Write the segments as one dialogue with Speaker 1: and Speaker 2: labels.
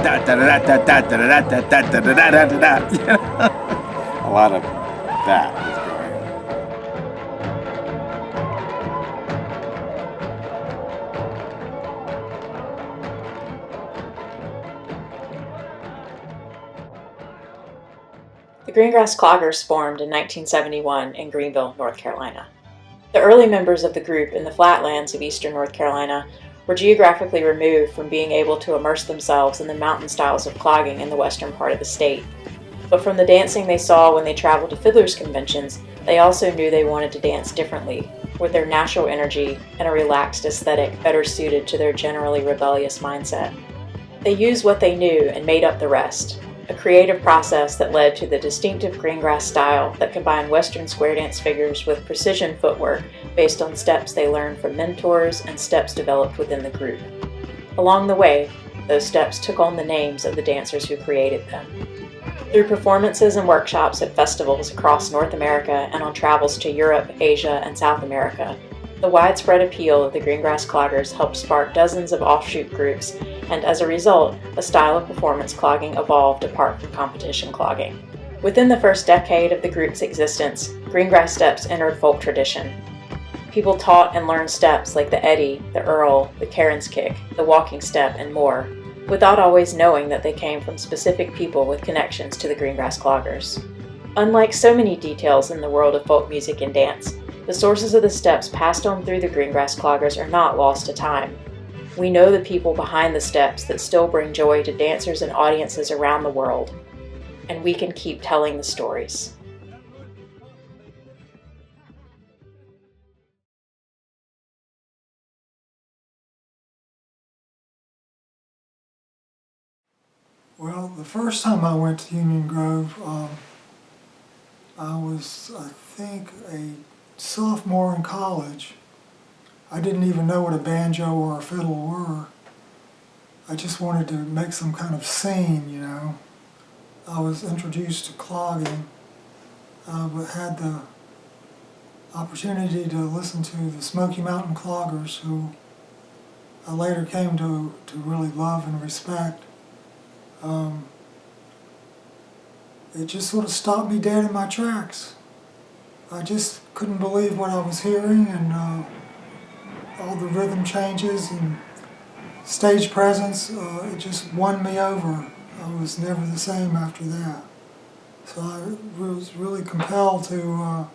Speaker 1: A lot of that was going on.
Speaker 2: The Green Grass Cloggers formed in 1971 in Greenville, North Carolina. The early members of the group in the flatlands of eastern North Carolina were geographically removed from being able to immerse themselves in the mountain styles of clogging in the western part of the state. But from the dancing they saw when they traveled to fiddlers' conventions, they also knew they wanted to dance differently, with their natural energy and a relaxed aesthetic better suited to their generally rebellious mindset. They used what they knew and made up the rest, a creative process that led to the distinctive green grass style that combined Western square dance figures with precision footwork based on steps they learned from mentors and steps developed within the group. Along the way, those steps took on the names of the dancers who created them. Through performances and workshops at festivals across North America and on travels to Europe, Asia, and South America, the widespread appeal of the Green Grass Cloggers helped spark dozens of offshoot groups, and as a result, a style of performance clogging evolved apart from competition clogging. Within the first decade of the group's existence, green grass steps entered folk tradition. People taught and learned steps like the Eddy, the Earl, the Karen's Kick, the walking step, and more, without always knowing that they came from specific people with connections to the Green Grass Cloggers. Unlike so many details in the world of folk music and dance, the sources of the steps passed on through the Green Grass Cloggers are not lost to time. We know the people behind the steps that still bring joy to dancers and audiences around the world, and we can keep telling the stories.
Speaker 3: Well, the first time I went to Union Grove, I was, I think, a sophomore in college. I didn't even know what a banjo or a fiddle were. I just wanted to make some kind of scene, you know. I was introduced to clogging, but had the opportunity to listen to the Smoky Mountain Cloggers, who I later came to really love and respect. It just sort of stopped me dead in my tracks. I just couldn't believe what I was hearing, and all the rhythm changes and stage presence, it just won me over. I was never the same after that. So I was really compelled to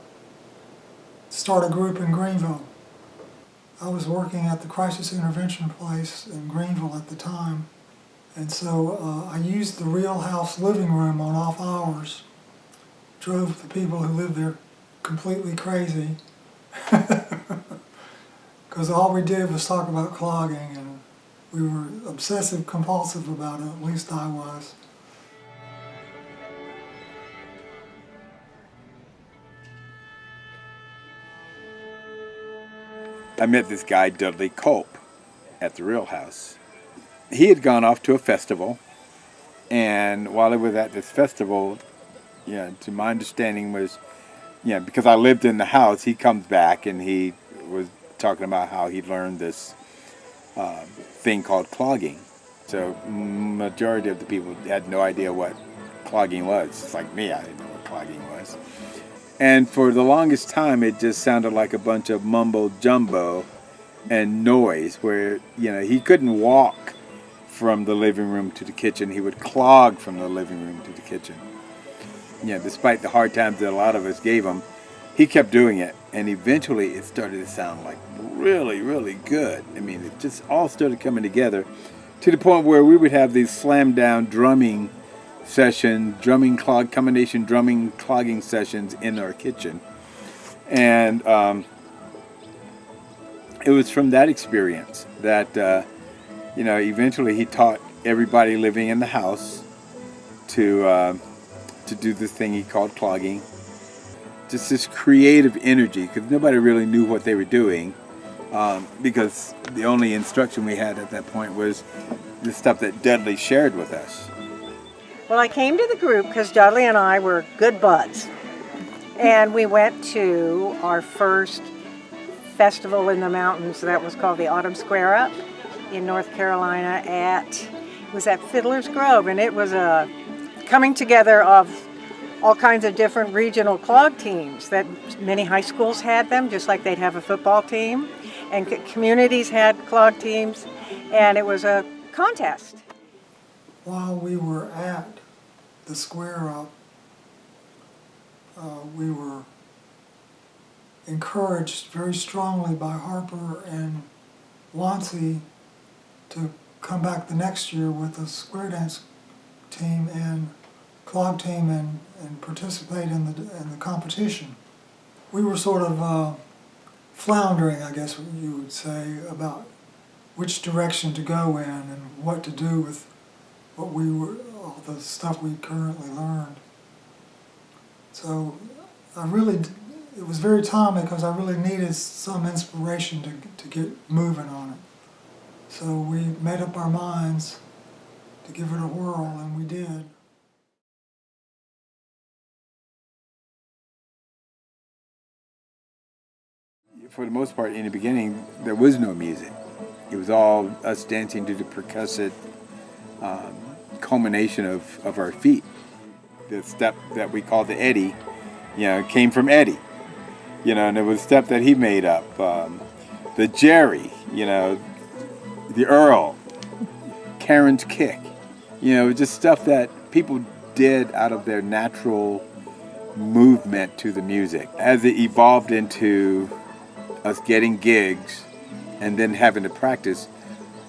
Speaker 3: start a group in Greenville. I was working at the crisis intervention place in Greenville at the time, and so I used the Real House living room on off hours, drove the people who lived there completely crazy, because all we did was talk about clogging, and we were obsessive compulsive about it, at least I was.
Speaker 1: I met this guy, Dudley Culp, at the Real House. He had gone off to a festival, and while he was at this festival, to my understanding was, because I lived in the house, he comes back and he was talking about how he learned this thing called clogging. So majority of the people had no idea what clogging was. It's like me, I didn't know what clogging was. And for the longest time, it just sounded like a bunch of mumbo jumbo and noise where, he couldn't walk from the living room to the kitchen. He would clog from the living room to the kitchen. Despite the hard times that a lot of us gave him, he kept doing it. And eventually it started to sound like really, really good. I mean, it just all started coming together to the point where we would have these slam down drumming session, combination drumming clogging sessions in our kitchen. And it was from that experience that, eventually he taught everybody living in the house to do this thing he called clogging. Just this creative energy, because nobody really knew what they were doing, because the only instruction we had at that point was the stuff that Dudley shared with us.
Speaker 4: Well, I came to the group because Dudley and I were good buds. And we went to our first festival in the mountains that was called the Autumn Square Up in North Carolina at was at Fiddler's Grove, and it was a coming together of all kinds of different regional clog teams. That many high schools had them, just like they'd have a football team, and communities had clog teams, and it was a contest.
Speaker 3: While we were at the Square Up, we were encouraged very strongly by Harper and Wansey to come back the next year with a square dance team and clog team and participate in the competition. We were sort of floundering, I guess you would say, about which direction to go in and what to do with all the stuff we currently learned. So it was very timely because I really needed some inspiration to get moving on it. So we made up our minds to give it a whirl, and we did.
Speaker 1: For the most part, in the beginning, there was no music. It was all us dancing to the percussive culmination of our feet. The step that we called the Eddie, came from Eddie. And it was a step that he made up. The Jerry, the Earl, Karen's kick. Just stuff that people did out of their natural movement to the music. As it evolved into us getting gigs and then having to practice,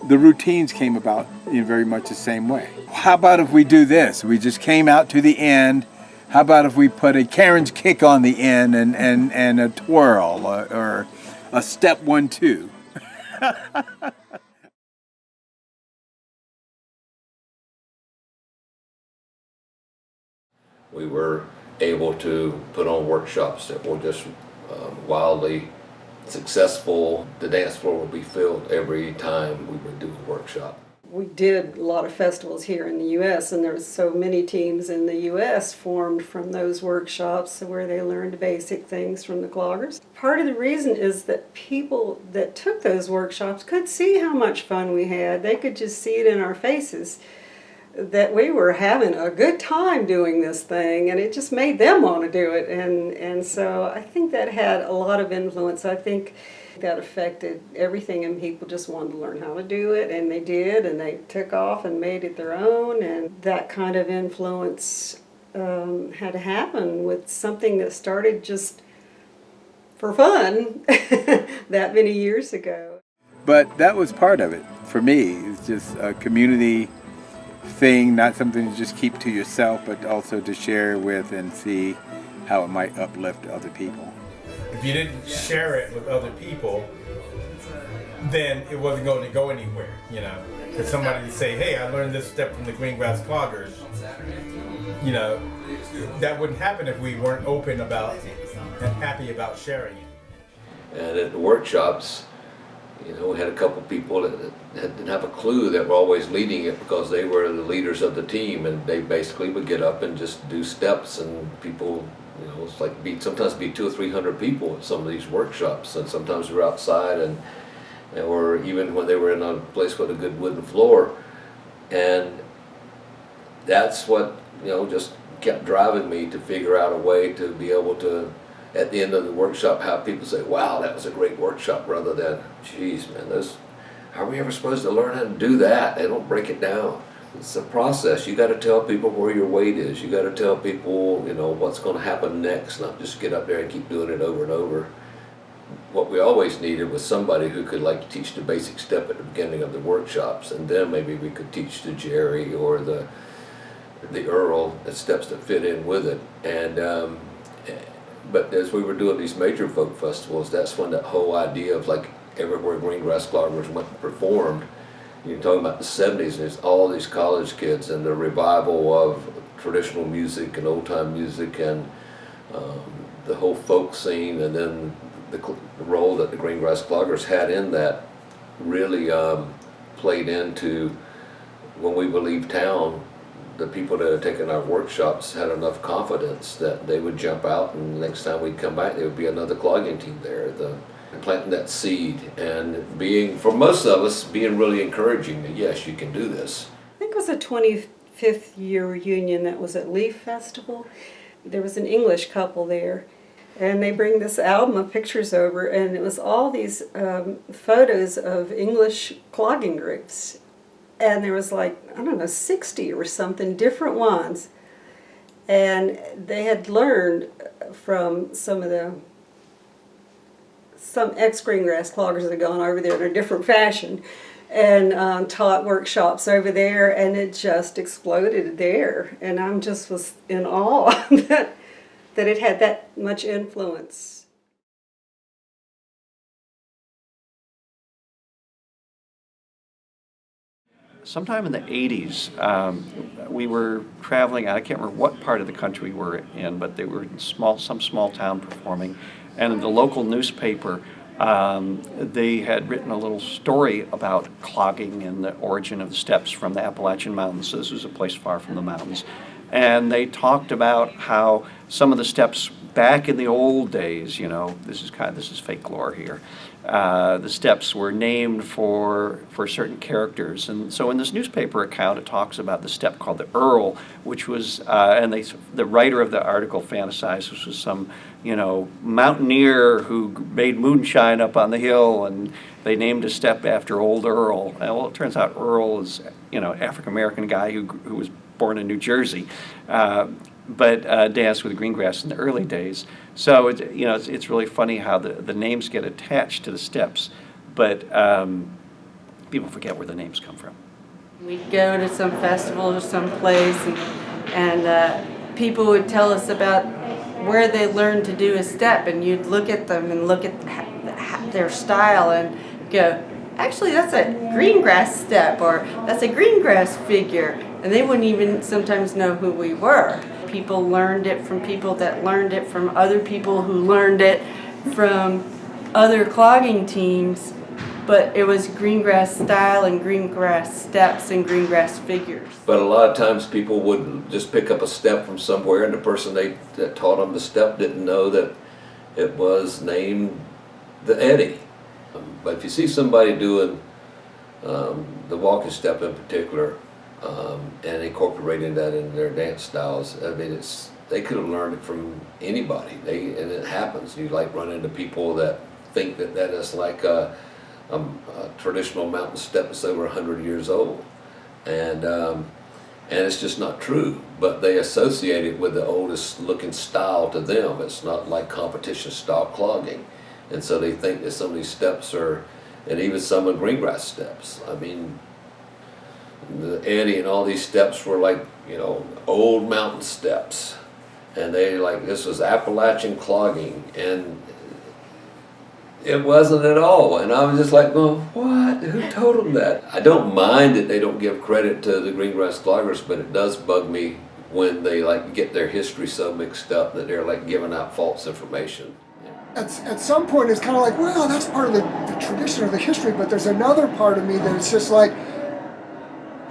Speaker 1: the routines came about in very much the same way. How about if we do this? We just came out to the end. How about if we put a Karen's kick on the end and a twirl or a step 1-2?
Speaker 5: We were able to put on workshops that were just wildly successful. The dance floor would be filled every time we would do a workshop.
Speaker 6: We did a lot of festivals here in the U.S., and there were so many teams in the U.S. formed from those workshops where they learned basic things from the cloggers. Part of the reason is that people that took those workshops could see how much fun we had. They could just see it in our faces that we were having a good time doing this thing, and it just made them want to do it. And so I think that had a lot of influence. I think that affected everything, and people just wanted to learn how to do it, and they did, and they took off and made it their own. And that kind of influence had to happen with something that started just for fun that many years ago.
Speaker 1: But that was part of it for me. It's just a community thing, not something to just keep to yourself, but also to share with and see how it might uplift other people.
Speaker 7: If you didn't share it with other people, then it wasn't going to go anywhere, For somebody to say, hey, I learned this step from the Green Grass Cloggers, that wouldn't happen if we weren't open about and happy about sharing it.
Speaker 5: And at the workshops, we had a couple people that didn't have a clue that were always leading it because they were the leaders of the team, and they basically would get up and just do steps, and people, it's like sometimes be 200 or 300 people at some of these workshops, and sometimes we were outside, or even when they were in a place with a good wooden floor, and that's what just kept driving me to figure out a way to be able to, at the end of the workshop, have people say, wow, that was a great workshop, rather than, geez, man, how are we ever supposed to learn how to do that? They don't break it down. It's a process. You got to tell people where your weight is. You got to tell people, what's going to happen next, not just get up there and keep doing it over and over. What we always needed was somebody who could teach the basic step at the beginning of the workshops, and then maybe we could teach the Jerry or the Earl, the steps that fit in with it. And but as we were doing these major folk festivals, that's when that whole idea of everywhere Green Grass Cloggers went and performed. You're talking about the 70s, and there's all these college kids and the revival of traditional music and old-time music and the whole folk scene, and then the role that the Green Grass Cloggers had in that really played into when we would leave town. The people that had taken our workshops had enough confidence that they would jump out, and the next time we'd come back there would be another clogging team there. Planting that seed and being, for most of us, being really encouraging that yes, you can do this.
Speaker 6: I think was a 25th year reunion that was at Leaf Festival. There was an English couple there, and they bring this album of pictures over, and it was all these photos of English clogging groups. And there was like, I don't know, 60 or something different ones. And they had learned from some ex-Green Grass Cloggers that had gone over there in a different fashion and taught workshops over there, and it just exploded there. And I just was in awe that it had that much influence.
Speaker 8: Sometime in the 80s, we were traveling, I can't remember what part of the country we were in, but they were in some small town performing, and in the local newspaper, they had written a little story about clogging and the origin of the steps from the Appalachian Mountains. So this was a place far from the mountains. And they talked about how some of the steps back in the old days, you know, this is fake lore here. The steps were named for certain characters, and so in this newspaper account, it talks about the step called the Earl, which was, the writer of the article fantasized this was some, you know, mountaineer who made moonshine up on the hill, and they named a step after old Earl. And, well, it turns out Earl is, you know, African American guy who was born in New Jersey. But danced with green grass in the early days. So it's really funny how the names get attached to the steps, but people forget where the names come from.
Speaker 9: We'd go to some festival or some place, and people would tell us about where they learned to do a step, and you'd look at them and look at their style and go, actually that's a green grass step, or that's a green grass figure, and they wouldn't even sometimes know who we were. People learned it from people that learned it from other people who learned it from other clogging teams, but it was green grass style and green grass steps and green grass figures.
Speaker 5: But a lot of times people would just pick up a step from somewhere, and the person that taught them the step didn't know that it was named the Eddie. But if you see somebody doing the walking step in particular, and incorporating that in their dance styles, I mean, they could have learned it from anybody. And it happens. You like run into people that think that is like a traditional mountain step that's over 100 years old, and it's just not true. But they associate it with the oldest looking style to them. It's not like competition style clogging, and so they think that some of these steps are, and even some of green grass steps. I mean, the Eddie and all these steps were like, you know, old mountain steps, and they like, this was Appalachian clogging, and it wasn't at all. And I was just like, well, what? Who told them that? I don't mind that they don't give credit to the Green Grass Cloggers, but it does bug me when they like get their history so mixed up that they're like giving out false information.
Speaker 10: At some point, it's kind of like, well, that's part of the tradition or the history, but there's another part of me that it's just like,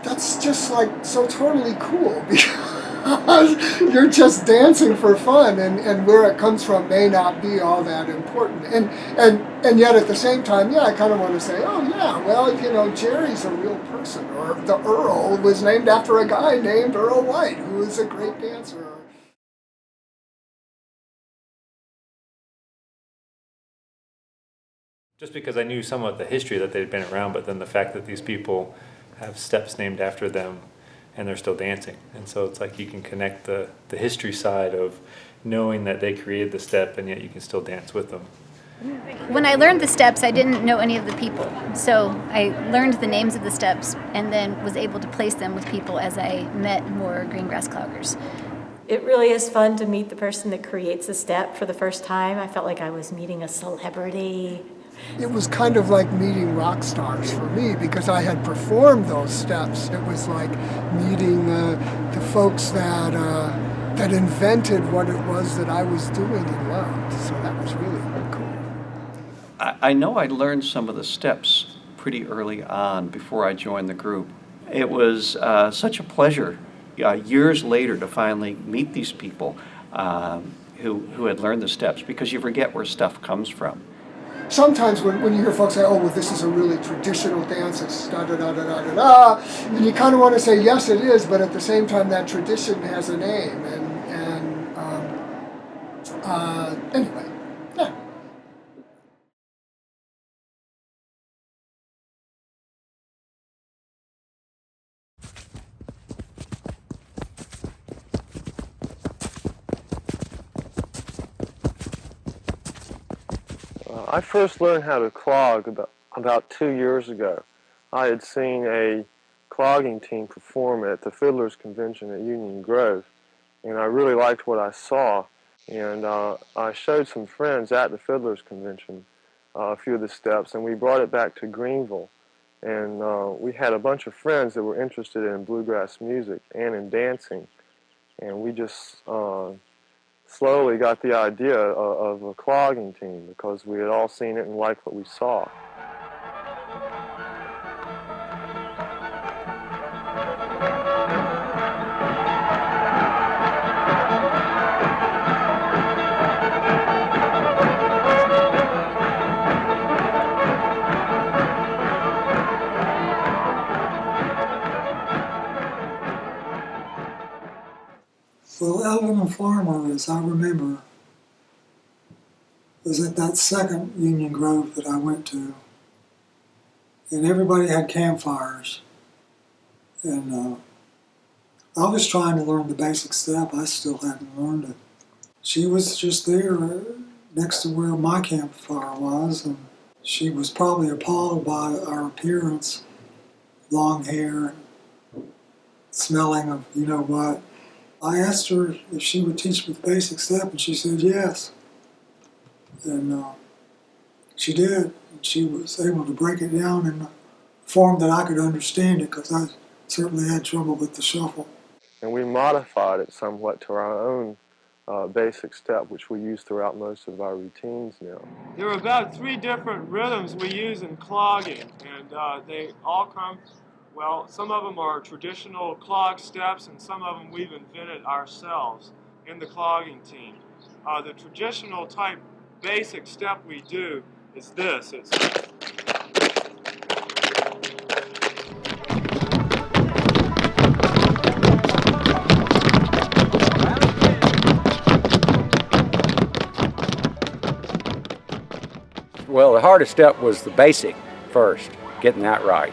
Speaker 10: that's just like so totally cool, because you're just dancing for fun, and where it comes from may not be all that important. And yet at the same time, yeah, I kind of want to say, oh yeah, well, you know, Jerry's a real person, or the Earl was named after a guy named Earl White, who was a great dancer.
Speaker 11: Just because I knew somewhat the history that they'd been around, but then the fact that these people have steps named after them and they're still dancing. And so it's like you can connect the history side of knowing that they created the step and yet you can still dance with them.
Speaker 12: When I learned the steps, I didn't know any of the people. So I learned the names of the steps and then was able to place them with people as I met more green grass cloggers.
Speaker 2: It really is fun to meet the person that creates a step for the first time. I felt like I was meeting a celebrity.
Speaker 10: It was kind of like meeting rock stars for me, because I had performed those steps. It was like meeting the folks that invented what it was that I was doing and loved. So that was really cool.
Speaker 8: I know I learned some of the steps pretty early on before I joined the group. It was such a pleasure years later to finally meet these people who had learned the steps, because you forget where stuff comes from.
Speaker 10: sometimes when you hear folks say, oh, well, this is a really traditional dance, it's da-da-da-da-da-da-da, and you kind of want to say, yes, it is, but at the same time, that tradition has a name. Anyway, yeah.
Speaker 13: I first learned how to clog about 2 years ago. I had seen a clogging team perform at the Fiddlers Convention at Union Grove, and I really liked what I saw. And I showed some friends at the Fiddlers Convention a few of the steps, and we brought it back to Greenville. And we had a bunch of friends that were interested in bluegrass music and in dancing, and we just slowly got the idea of a clogging team because we had all seen it and liked what we saw.
Speaker 3: Well, Evelyn Farmer, as I remember, was at that second Union Grove that I went to, and everybody had campfires, and I was trying to learn the basic step. I still hadn't learned it. She was just there next to where my campfire was, and she was probably appalled by our appearance, long hair, smelling of you know what. I asked her if she would teach me the basic step, and she said yes. And she did. And she was able to break it down in a form that I could understand it, because I certainly had trouble with the shuffle.
Speaker 13: And we modified it somewhat to our own basic step, which we use throughout most of our routines now.
Speaker 14: There are about 3 different rhythms we use in clogging, and they all come. Well, some of them are traditional clog steps, and some of them we've invented ourselves in the clogging team. The traditional type basic step we do is this. It's
Speaker 15: well, the hardest step was the basic first, getting that right.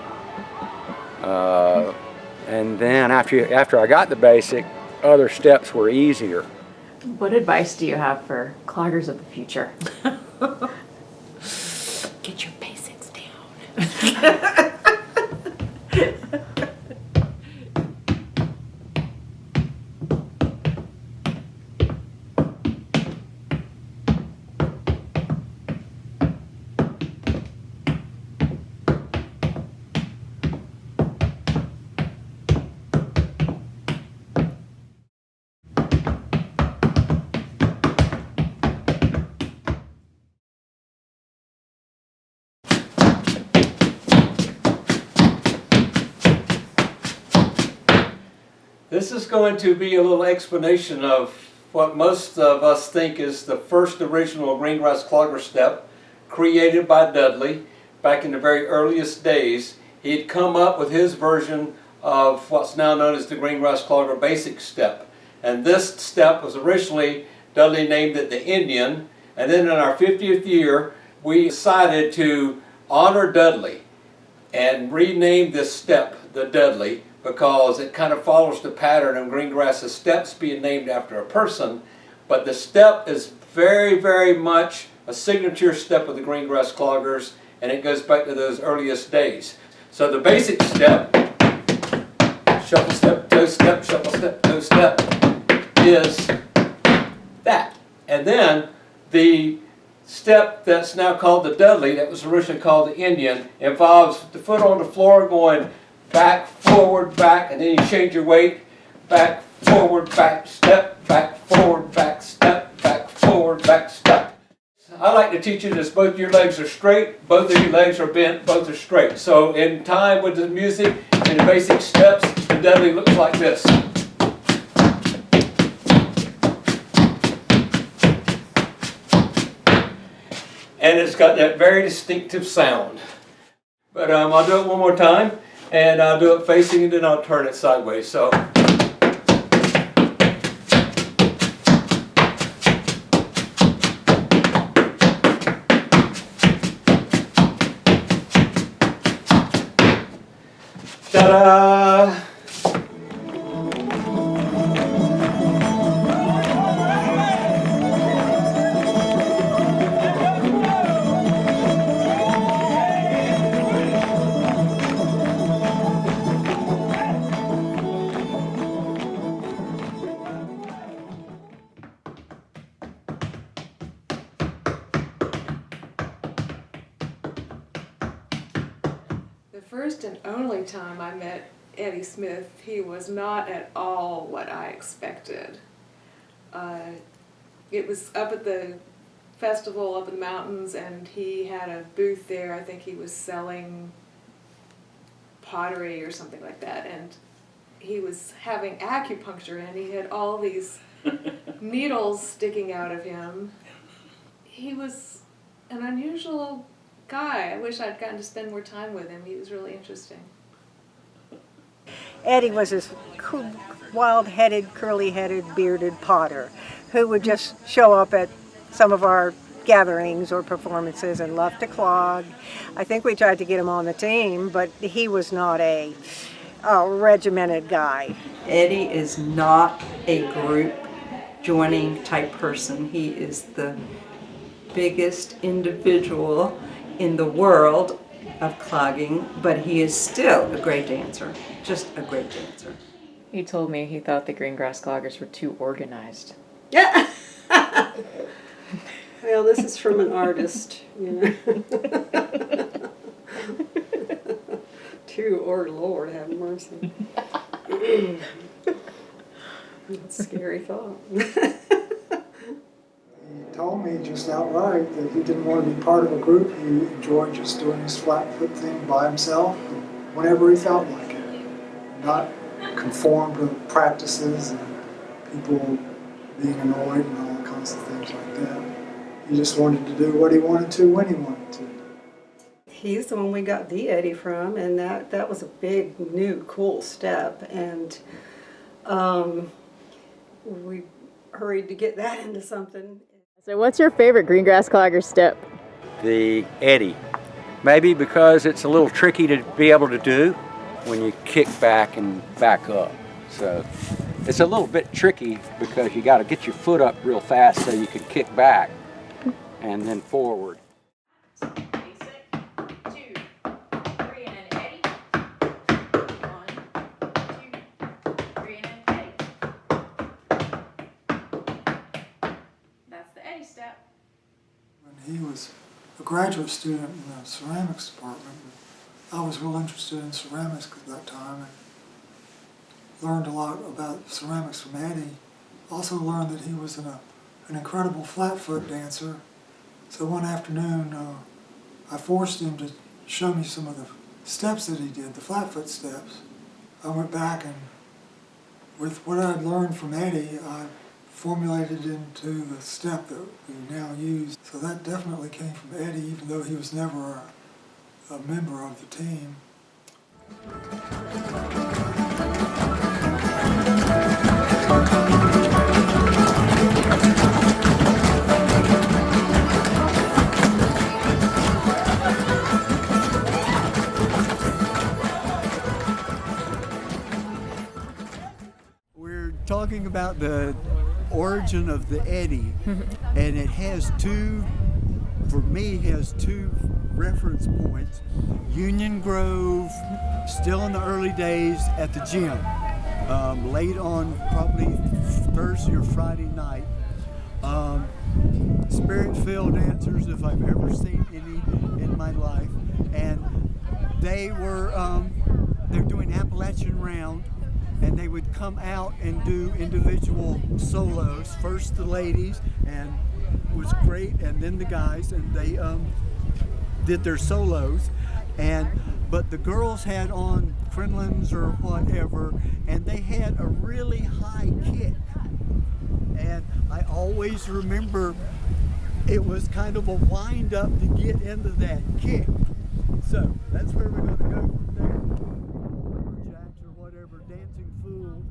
Speaker 15: And then after I got the basic, other steps were easier.
Speaker 2: What advice do you have for cloggers of the future?
Speaker 16: Get your basics down.
Speaker 8: This is going to be a little explanation of what most of us think is the first original Green Grass Clogger step, created by Dudley back in the very earliest days. He'd come up with his version of what's now known as the Green Grass Clogger Basic Step. And this step was originally, Dudley named it the Indian, and then in our 50th year we decided to honor Dudley and rename this step the Dudley, because it kind of follows the pattern of green grass's steps being named after a person. But the step is very, very much a signature step of the Green Grass Cloggers, and it goes back to those earliest days. So the basic step, shuffle step, toe step, shuffle step, toe step, is that. And then the step that's now called the Dudley, that was originally called the Indian, involves the foot on the floor going back, forward, back, and then you change your weight. Back, forward, back, step, back, forward, back, step, back, forward, back, step. I like to teach you this: both your legs are straight, both of your legs are bent, both are straight. So in time with the music and the basic steps, the Dudley looks like this.
Speaker 17: and it's got that very distinctive sound. But I'll do it one more time, and I'll do it facing and then I'll turn it sideways. So. Ta-da!
Speaker 18: The first and only time I met Eddie Smith, he was not at all what I expected. It was up at the festival up in the mountains, and he had a booth there. I think he was selling pottery or something like that, and he was having acupuncture, and he had all these needles sticking out of him. He was an unusual guy. I wish I'd gotten to spend more time with him. He was really interesting.
Speaker 4: Eddie was this cool, wild-headed, curly-headed, bearded potter who would just show up at some of our gatherings or performances and loved to clog. I think we tried to get him on the team, but he was not a regimented guy.
Speaker 19: Eddie is not a group joining type person. He is the biggest individual in the world of clogging, but he is still a great dancer, just a great dancer.
Speaker 2: He told me he thought the Green Grass Cloggers were too organized.
Speaker 6: Yeah. Well, this is from an artist, you know. Lord have mercy. That's a scary thought.
Speaker 3: He told me just outright that he didn't want to be part of a group. He enjoyed just doing his flat foot thing by himself whenever he felt like it. Not conform to practices and people being annoyed and all kinds of things like that. He just wanted to do what he wanted to when he wanted to.
Speaker 6: He's the one we got the Eddie from, and that was a big, new, cool step. And we hurried to get that into something.
Speaker 2: So what's your favorite Green Grass Clogger step?
Speaker 15: The Eddie. Maybe because it's a little tricky to be able to do when you kick back and back up. So it's a little bit tricky because you got to get your foot up real fast so you can kick back and then forward.
Speaker 3: When he was a graduate student in the ceramics department, I was real interested in ceramics at that time and learned a lot about ceramics from Eddie. Also learned that he was an incredible flat foot dancer. So one afternoon, I forced him to show me some of the steps that he did, the flat foot steps. I went back and with what I'd learned from Eddie, I formulated into the step that we now use. So that definitely came from Eddie, even though he was never a member of the team.
Speaker 20: We're talking about the origin of the Eddie, and it has two reference points. Union Grove, still in the early days at the gym, late on probably Thursday or Friday night. Spirit-filled dancers, if I've ever seen any in my life, and they're doing Appalachian Round, and they would come out and do individual solos. First the ladies, and it was great, and then the guys, and they did their solos. But the girls had on crinolines or whatever, and they had a really high kick. And I always remember it was kind of a wind up to get into that kick. So that's where we're going to go from there. Lumberjacks or whatever, dancing fool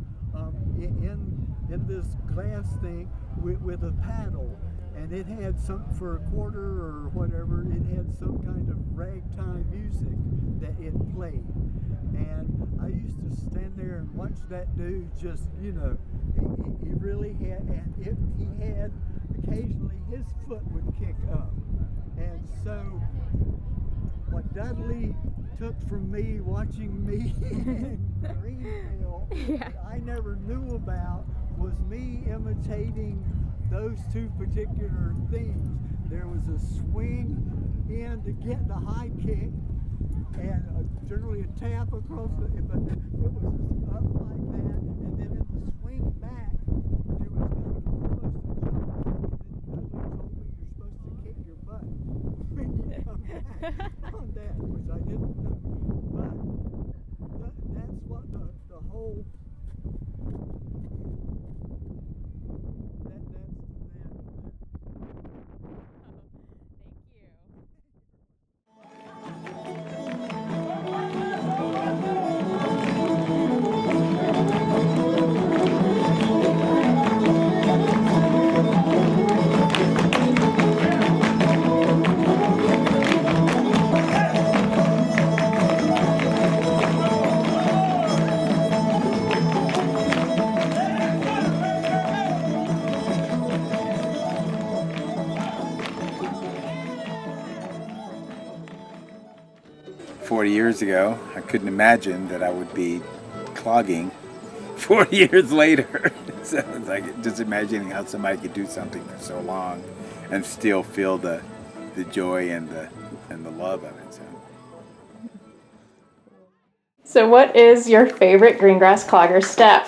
Speaker 20: in this glass thing with a paddle. And it had something for a quarter or whatever, it had some kind of ragtime music that it played. And I used to stand there and watch that dude just, you know, he really had, and he had, occasionally his foot would kick up. And so what Dudley took from me watching me in Greenville, that I never knew about, was me imitating those two particular things. There was a swing in to get the high kick, and generally a tap across the, but it was up like that, and then in the swing back, there was kind of almost a jump back, and then Dudley told me you're supposed to kick your butt when you come back on that, which I didn't know. But that's what the whole
Speaker 1: Years ago, I couldn't imagine that I would be clogging 40 years later. So it's like just imagining how somebody could do something for so long and still feel the joy and the love of it.
Speaker 2: So what is your favorite Green Grass Clogger step?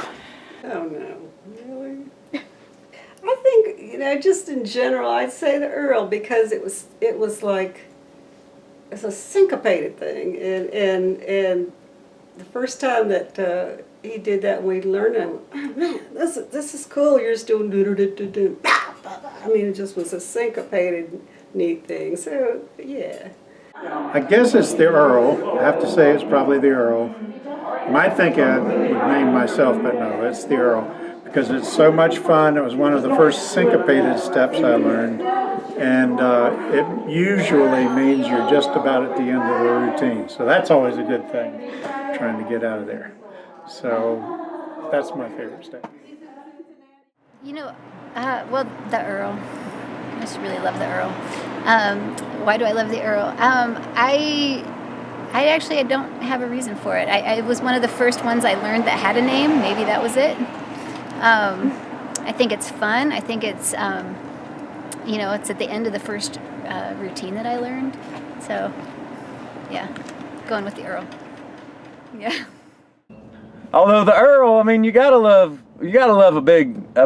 Speaker 6: Oh no, really? I think, you know, just in general, I'd say the Earl, because it was like, it's a syncopated thing, and the first time that he did that, we learned, I went, oh man, this is cool. You're just doing do. I mean, it just was a syncopated, neat thing. So yeah.
Speaker 21: I guess it's the Earl. I have to say it's probably the Earl. You might think I would name myself, but no, it's the Earl. Because it's so much fun. It was one of the first syncopated steps I learned. And it usually means you're just about at the end of the routine. So that's always a good thing, trying to get out of there. So that's my favorite step.
Speaker 12: You know, well, the Earl. I just really love the Earl. Why do I love the Earl? I don't have a reason for it. It was one of the first ones I learned that had a name. Maybe that was it. I think it's fun. I think it's, you know, it's at the end of the first routine that I learned. So, yeah, going with the Earl. Yeah.
Speaker 17: Although the Earl, I mean, you gotta love a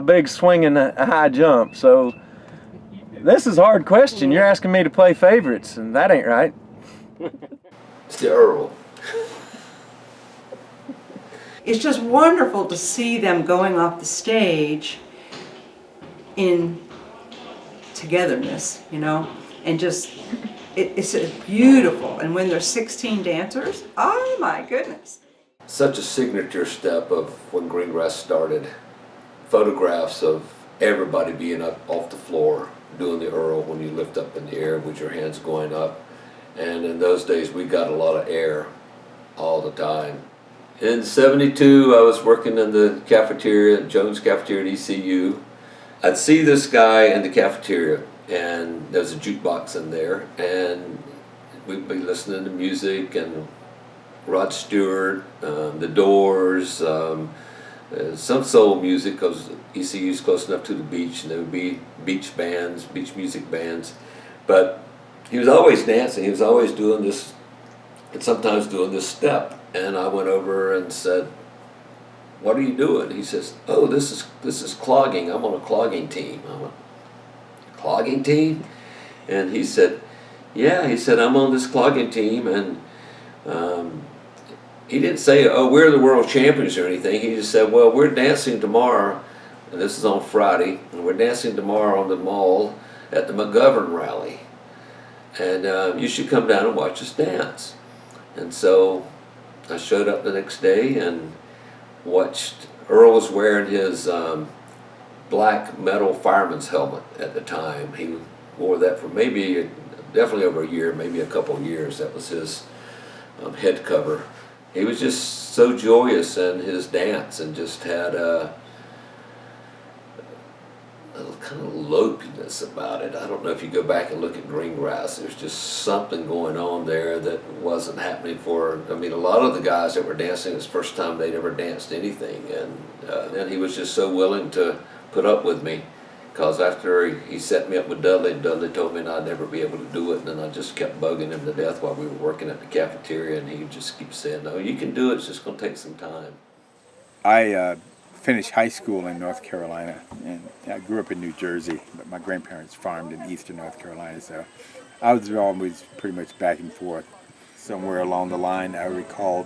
Speaker 17: big swing and a high jump. So this is a hard question. You're asking me to play favorites, and that ain't right.
Speaker 5: It's the Earl.
Speaker 19: It's just wonderful to see them going off the stage in togetherness, you know, and just, it's beautiful. And when there's 16 dancers, oh my goodness.
Speaker 5: Such a signature step of when Green Grass started. Photographs of everybody being up off the floor doing the Earl when you lift up in the air with your hands going up. And in those days we got a lot of air all the time. In '72 I was working in the cafeteria, Jones Cafeteria at ECU. I'd see this guy in the cafeteria and there's a jukebox in there and we'd be listening to music and Rod Stewart, The Doors, some soul music because ECU's close enough to the beach and there would be beach bands, beach music bands. But he was always dancing, he was always doing this, and sometimes doing this step. And I went over and said, "What are you doing?" He says, "Oh, this is clogging. I'm on a clogging team." I went, "Clogging team?" And he said, "Yeah." He said, "I'm on this clogging team." And he didn't say, "Oh, we're the world champions" or anything. He just said, "Well, we're dancing tomorrow," and this is on Friday, and we're dancing tomorrow on the mall at the McGovern rally, and you should come down and watch us dance. And so I showed up the next day and watched. Earl was wearing his black metal fireman's helmet at the time. He wore that for definitely over a year, maybe a couple of years. That was his head cover. He was just so joyous in his dance and just had a kind of lopiness about it. I don't know if you go back and look at Green Grass, there's just something going on there that wasn't happening a lot of the guys that were dancing, it's the first time they'd ever danced anything, and he was just so willing to put up with me, because after he set me up with Dudley, and Dudley told me I'd never be able to do it, and then I just kept bugging him to death while we were working at the cafeteria, and he just keeps saying, no, you can do it, it's just going to take some time.
Speaker 1: I finished high school in North Carolina, and I grew up in New Jersey, but my grandparents farmed in eastern North Carolina, so I was always pretty much back and forth. Somewhere along the line, I recalled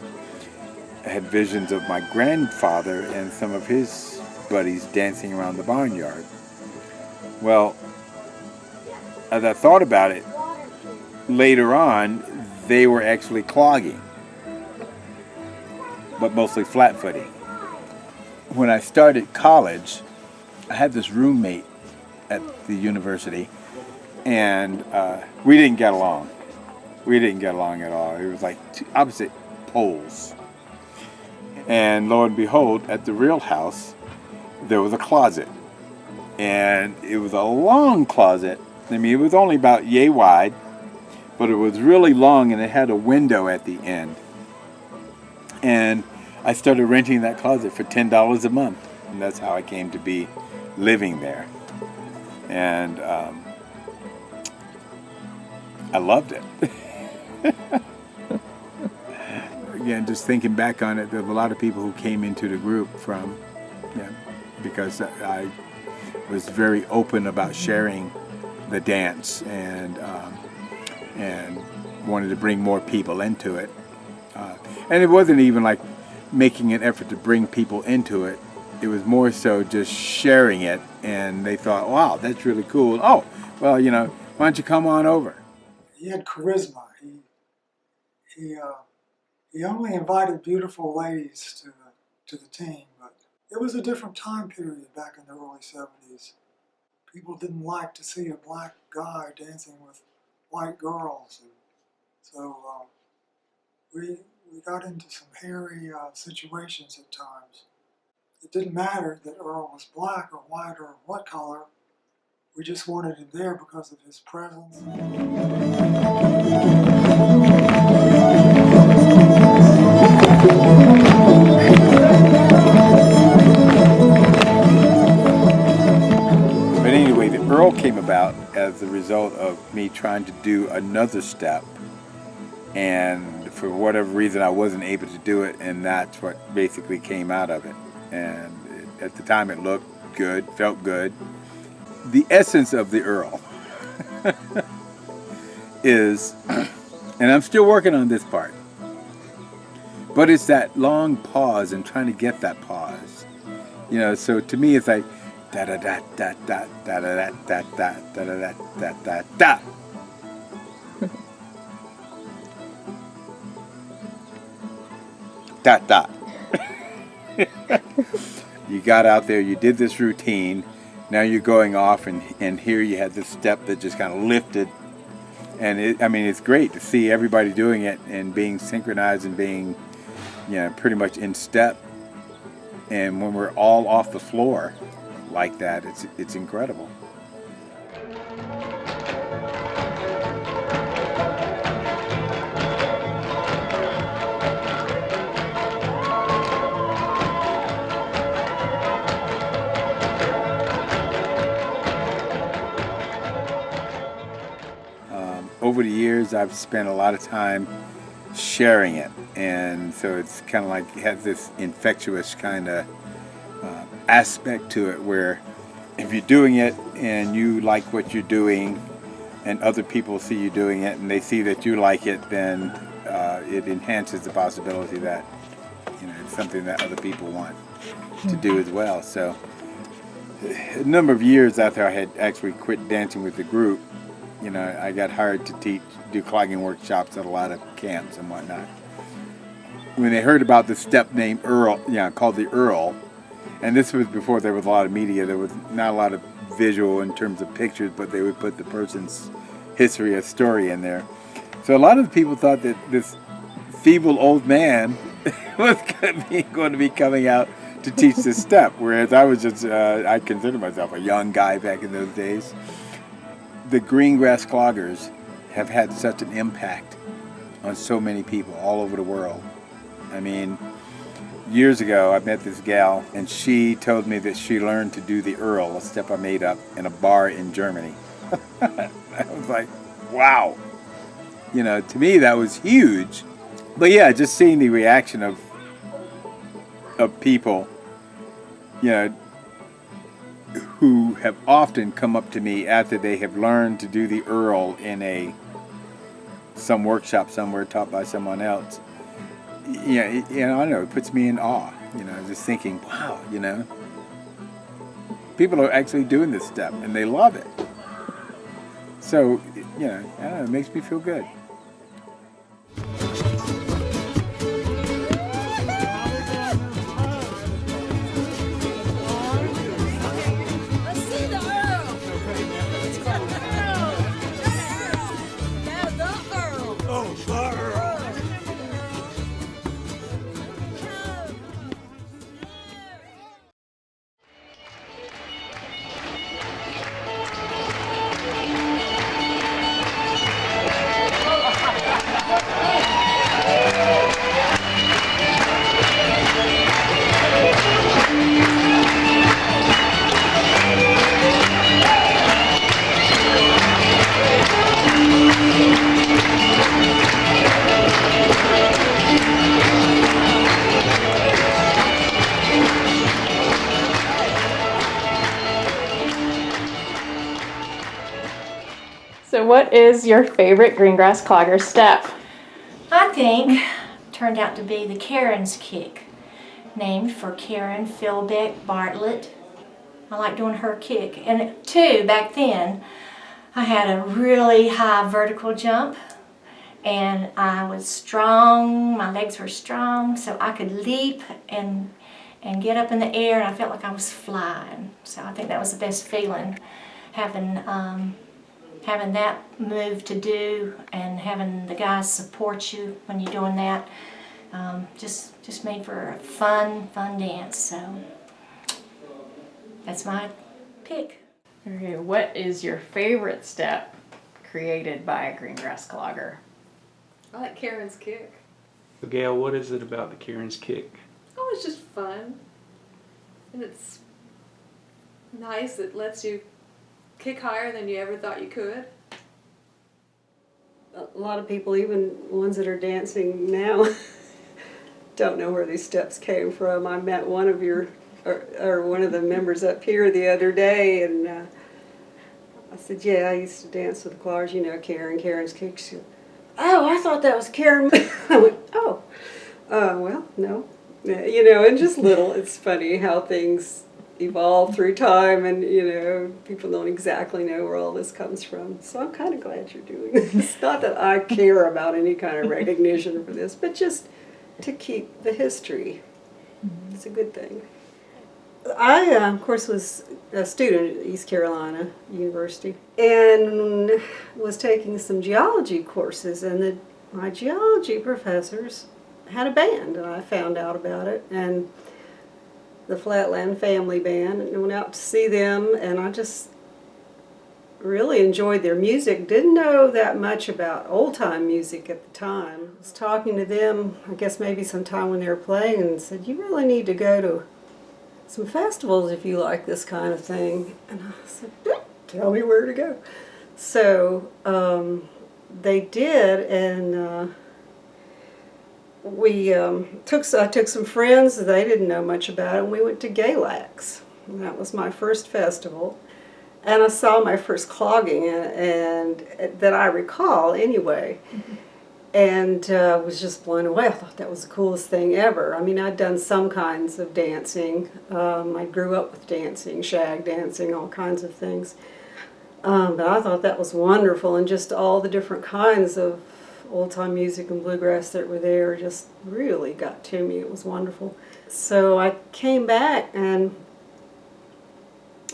Speaker 1: I had visions of my grandfather and some of his buddies dancing around the barnyard. Well, as I thought about it, later on, they were actually clogging, but mostly flat-footing. When I started college, I had this roommate at the university, and we didn't get along. We didn't get along at all. It was like two opposite poles. And lo and behold, at the real house, there was a closet. And it was a long closet. I mean, it was only about yay wide, but it was really long, and it had a window at the end. And I started renting that closet for $10 a month, and that's how I came to be living there. And I loved it. Again, just thinking back on it, there were a lot of people who came into the group because I was very open about sharing the dance and wanted to bring more people into it. And it wasn't even like making an effort to bring people into it. It was more so just sharing it, and they thought, wow, that's really cool. Oh, well, why don't you come on over?
Speaker 3: He had charisma. He only invited beautiful ladies to the team, but it was a different time period back in the early 70s. People didn't like to see a black guy dancing with white girls, and so we got into some hairy situations at times. It didn't matter that Earl was black or white or what color. We just wanted him there because of his presence.
Speaker 1: But anyway, the Earl came about as the result of me trying to do another step, and for whatever reason I wasn't able to do it, and that's what basically came out of it. And at the time it looked good, felt good. The essence of the Earl is, and I'm still working on this part, but it's that long pause and trying to get that pause. So to me it's like da da da da da da da da da da da da da da. Dot dot. You got out there, you did this routine, now you're going off, and here you had this step that just kind of lifted. And it's great to see everybody doing it and being synchronized and being, pretty much in step. And when we're all off the floor like that, it's incredible. Over the years, I've spent a lot of time sharing it, and so it's kind of like it has this infectious kind of aspect to it, where if you're doing it and you like what you're doing, and other people see you doing it, and they see that you like it, then it enhances the possibility that it's something that other people want to do as well. So a number of years after I had actually quit dancing with the group, you know, I got hired to do clogging workshops at a lot of camps and whatnot. When they heard about the step named Earl, called the Earl, and this was before there was a lot of media, there was not a lot of visual in terms of pictures, but they would put the person's history or story in there. So a lot of the people thought that this feeble old man was going to be coming out to teach this step, whereas I was just, I considered myself a young guy back in those days. The Green Grass Cloggers have had such an impact on so many people all over the world. I mean, years ago I met this gal and she told me that she learned to do the Earl, a step I made up in a bar in Germany. I was like, wow. You know, to me that was huge. But yeah, just seeing the reaction of people, you know, who have often come up to me after they have learned to do the Earl in some workshop somewhere taught by someone else. I don't know, it puts me in awe, you know, just thinking, wow, you know, people are actually doing this step and they love it. So, you know, I don't know, it makes me feel good.
Speaker 2: So what is your favorite Green Grass Clogger step?
Speaker 7: I think turned out to be the Karen's kick, named for Karen Philbeck Bartlett. I like doing her kick. And too, back then, I had a really high vertical jump and I was strong, my legs were strong, so I could leap and get up in the air and I felt like I was flying. So I think that was the best feeling, having that move to do and having the guys support you when you're doing that. Just made for a fun dance. So that's my pick.
Speaker 2: Okay, what is your favorite step created by a Green Grass Clogger?
Speaker 18: I like Karen's kick.
Speaker 22: Gail, what is it about the Karen's kick?
Speaker 18: Oh, it's just fun. And it's nice. It lets you kick higher than you ever thought you could.
Speaker 6: A lot of people, even ones that are dancing now, don't know where these steps came from. I met one of one of the members up here the other day, and I said, "Yeah, I used to dance with the Cloggers. You know, Karen's kick." She said, "Oh, I thought that was Karen." I went, "Oh, well, no." You know, and just little. It's funny how things evolve through time, and you know, people don't exactly know where all this comes from. So I'm kind of glad you're doing this. Not that I care about any kind of recognition for this, but just to keep the history. It's a good thing. I, of course, was a student at East Carolina University and was taking some geology courses, and my geology professors had a band, and I found out about it, and the Flatland Family Band, and went out to see them, and I just really enjoyed their music. Didn't know that much about old-time music at the time. I was talking to them, I guess maybe sometime when they were playing, and said, "You really need to go to some festivals if you like this kind of thing." And I said, "Tell me where to go." So they did, and I took some friends. They didn't know much about it, and we went to Galax. And that was my first festival, and I saw my first clogging, and that I recall anyway. and was just blown away. I thought that was the coolest thing ever. I mean, I'd done some kinds of dancing. I grew up with dancing, shag dancing, all kinds of things. But I thought that was wonderful, and just all the different kinds of old-time music and bluegrass that were there just really got to me. It was wonderful. So I came back, and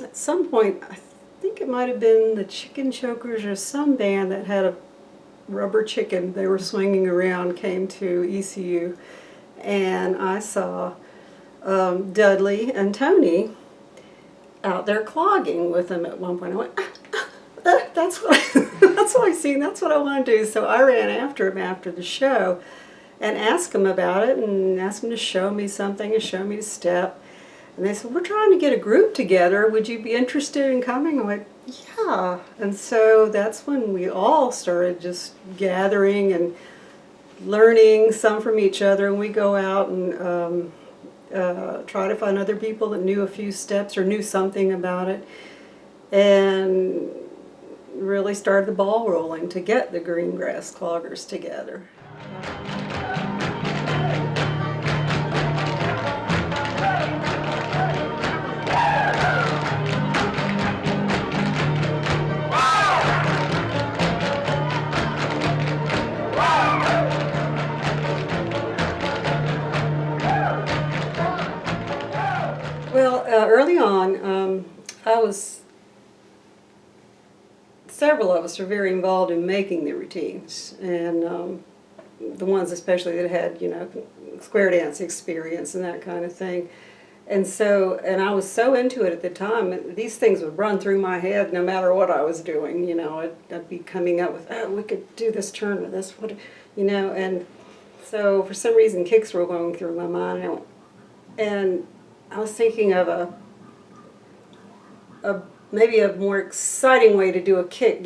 Speaker 6: at some point, I think it might have been the Chicken Chokers or some band that had a rubber chicken they were swinging around, came to ECU, and I saw Dudley and Tony out there clogging with them at one point. I went, that's what I've seen, that's what I want to do. So I ran after him after the show and asked him about it, and asked him to show me something and show me the step. And they said, we're trying to get a group together. Would you be interested in coming? I went, yeah. And so that's when we all started just gathering and learning some from each other. And we go out and try to find other people that knew a few steps or knew something about it. And really started the ball rolling to get the Green Grass Cloggers together. Well, early on, several of us were very involved in making the routines, and the ones especially that had, square dance experience and that kind of thing. And I was so into it at the time, these things would run through my head no matter what I was doing, I'd be coming up with, oh, we could do this turn or this, and so for some reason kicks were going through my mind, and I was thinking of maybe a more exciting way to do a kick,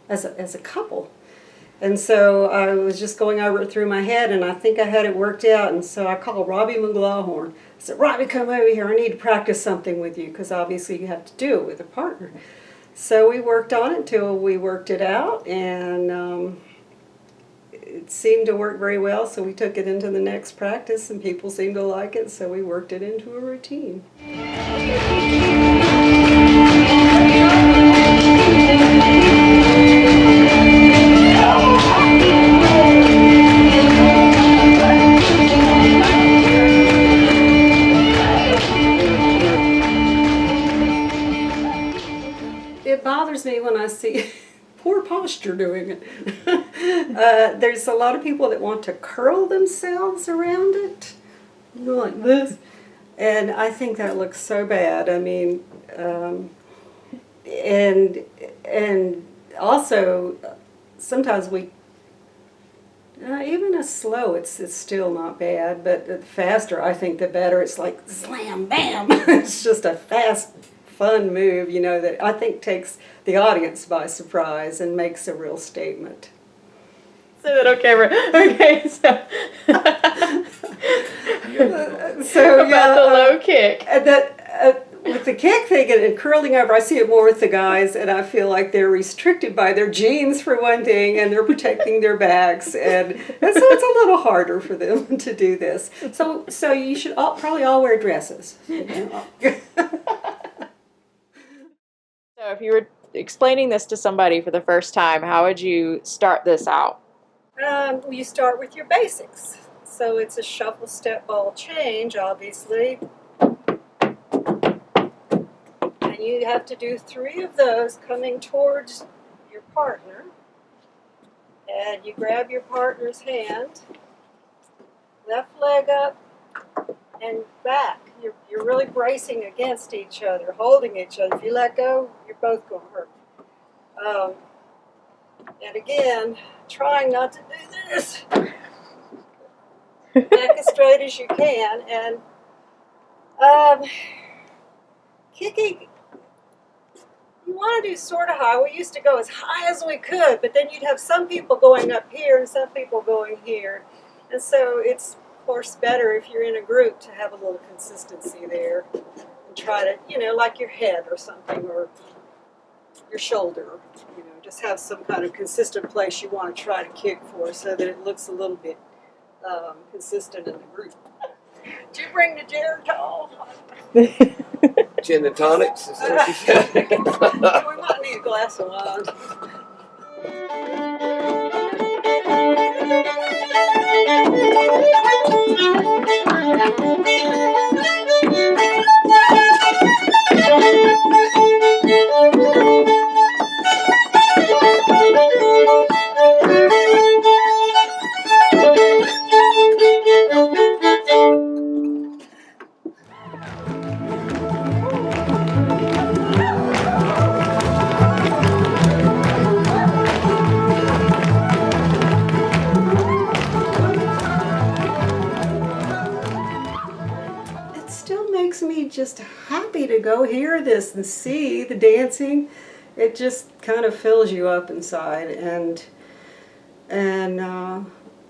Speaker 6: as a couple. And so I was just going over it through my head, and I think I had it worked out. And so I called Rabie McGlawhorn. I said, Rabie, come over here. I need to practice something with you, because obviously you have to do it with a partner. So we worked on it till we worked it out, and it seemed to work very well. So we took it into the next practice, and people seemed to like it. So we worked it into a routine. It bothers me when I see poor posture doing it. There's a lot of people that want to curl themselves around it, like this, and I think that looks so bad. I mean, and also sometimes we, even as slow, it's still not bad, but the faster I think the better. It's like slam, bam. It's just a fast, fun move, that I think takes the audience by surprise and makes a real statement.
Speaker 2: Say that okay, so about the low kick.
Speaker 6: With the kick thing and curling over, I see it more with the guys, and I feel like they're restricted by their jeans for one thing, and they're protecting their backs, and so it's a little harder for them to do this. So you should probably all wear dresses.
Speaker 2: So if you were explaining this to somebody for the first time, how would you start this out?
Speaker 6: You start with your basics. So it's a shuffle, step, ball, change, obviously. And you have to do 3 of those coming towards your partner. And you grab your partner's hand, left leg up, and back. You're really bracing against each other, holding each other. If you let go, you're both going to hurt. And again, trying not to do this. Back as straight as you can. And kicking, you want to do sort of high. We used to go as high as we could, but then you'd have some people going up here and some people going here. And so it's, of course, better if you're in a group to have a little consistency there and try to, like your head or something, or your shoulder. You know, just have some kind of consistent place you want to try to kick for, so that it looks a little bit consistent in the group. Did you bring the Geritol?
Speaker 5: Gin and tonics? Is that what you said?
Speaker 6: We might need a glass of wine. Makes me just happy to go hear this and see the dancing. It just kind of fills you up inside and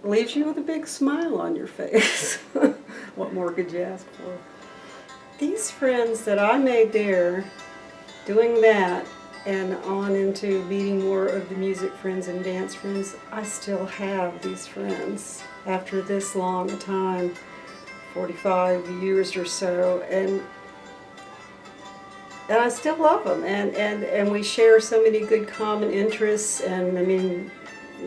Speaker 6: leaves you with a big smile on your face. What more could you ask for? These friends that I made there, doing that and on into meeting more of the music friends and dance friends, I still have these friends after this long a time. 45 years or so, and I still love them, and we share so many good common interests, and I mean,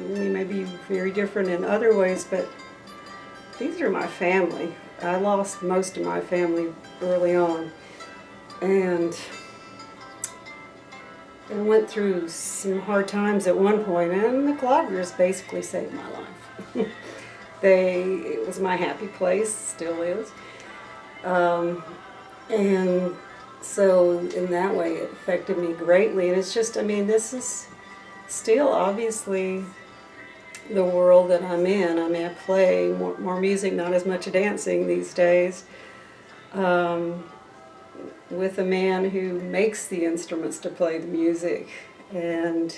Speaker 6: we may be very different in other ways, but these are my family. I lost most of my family early on, and I went through some hard times at one point, and the Cloggers basically saved my life. It was my happy place, still is. And so in that way it affected me greatly. And it's just, I mean, this is still obviously the world that I'm in. I mean, I play more music, not as much dancing these days, with a man who makes the instruments to play the music. And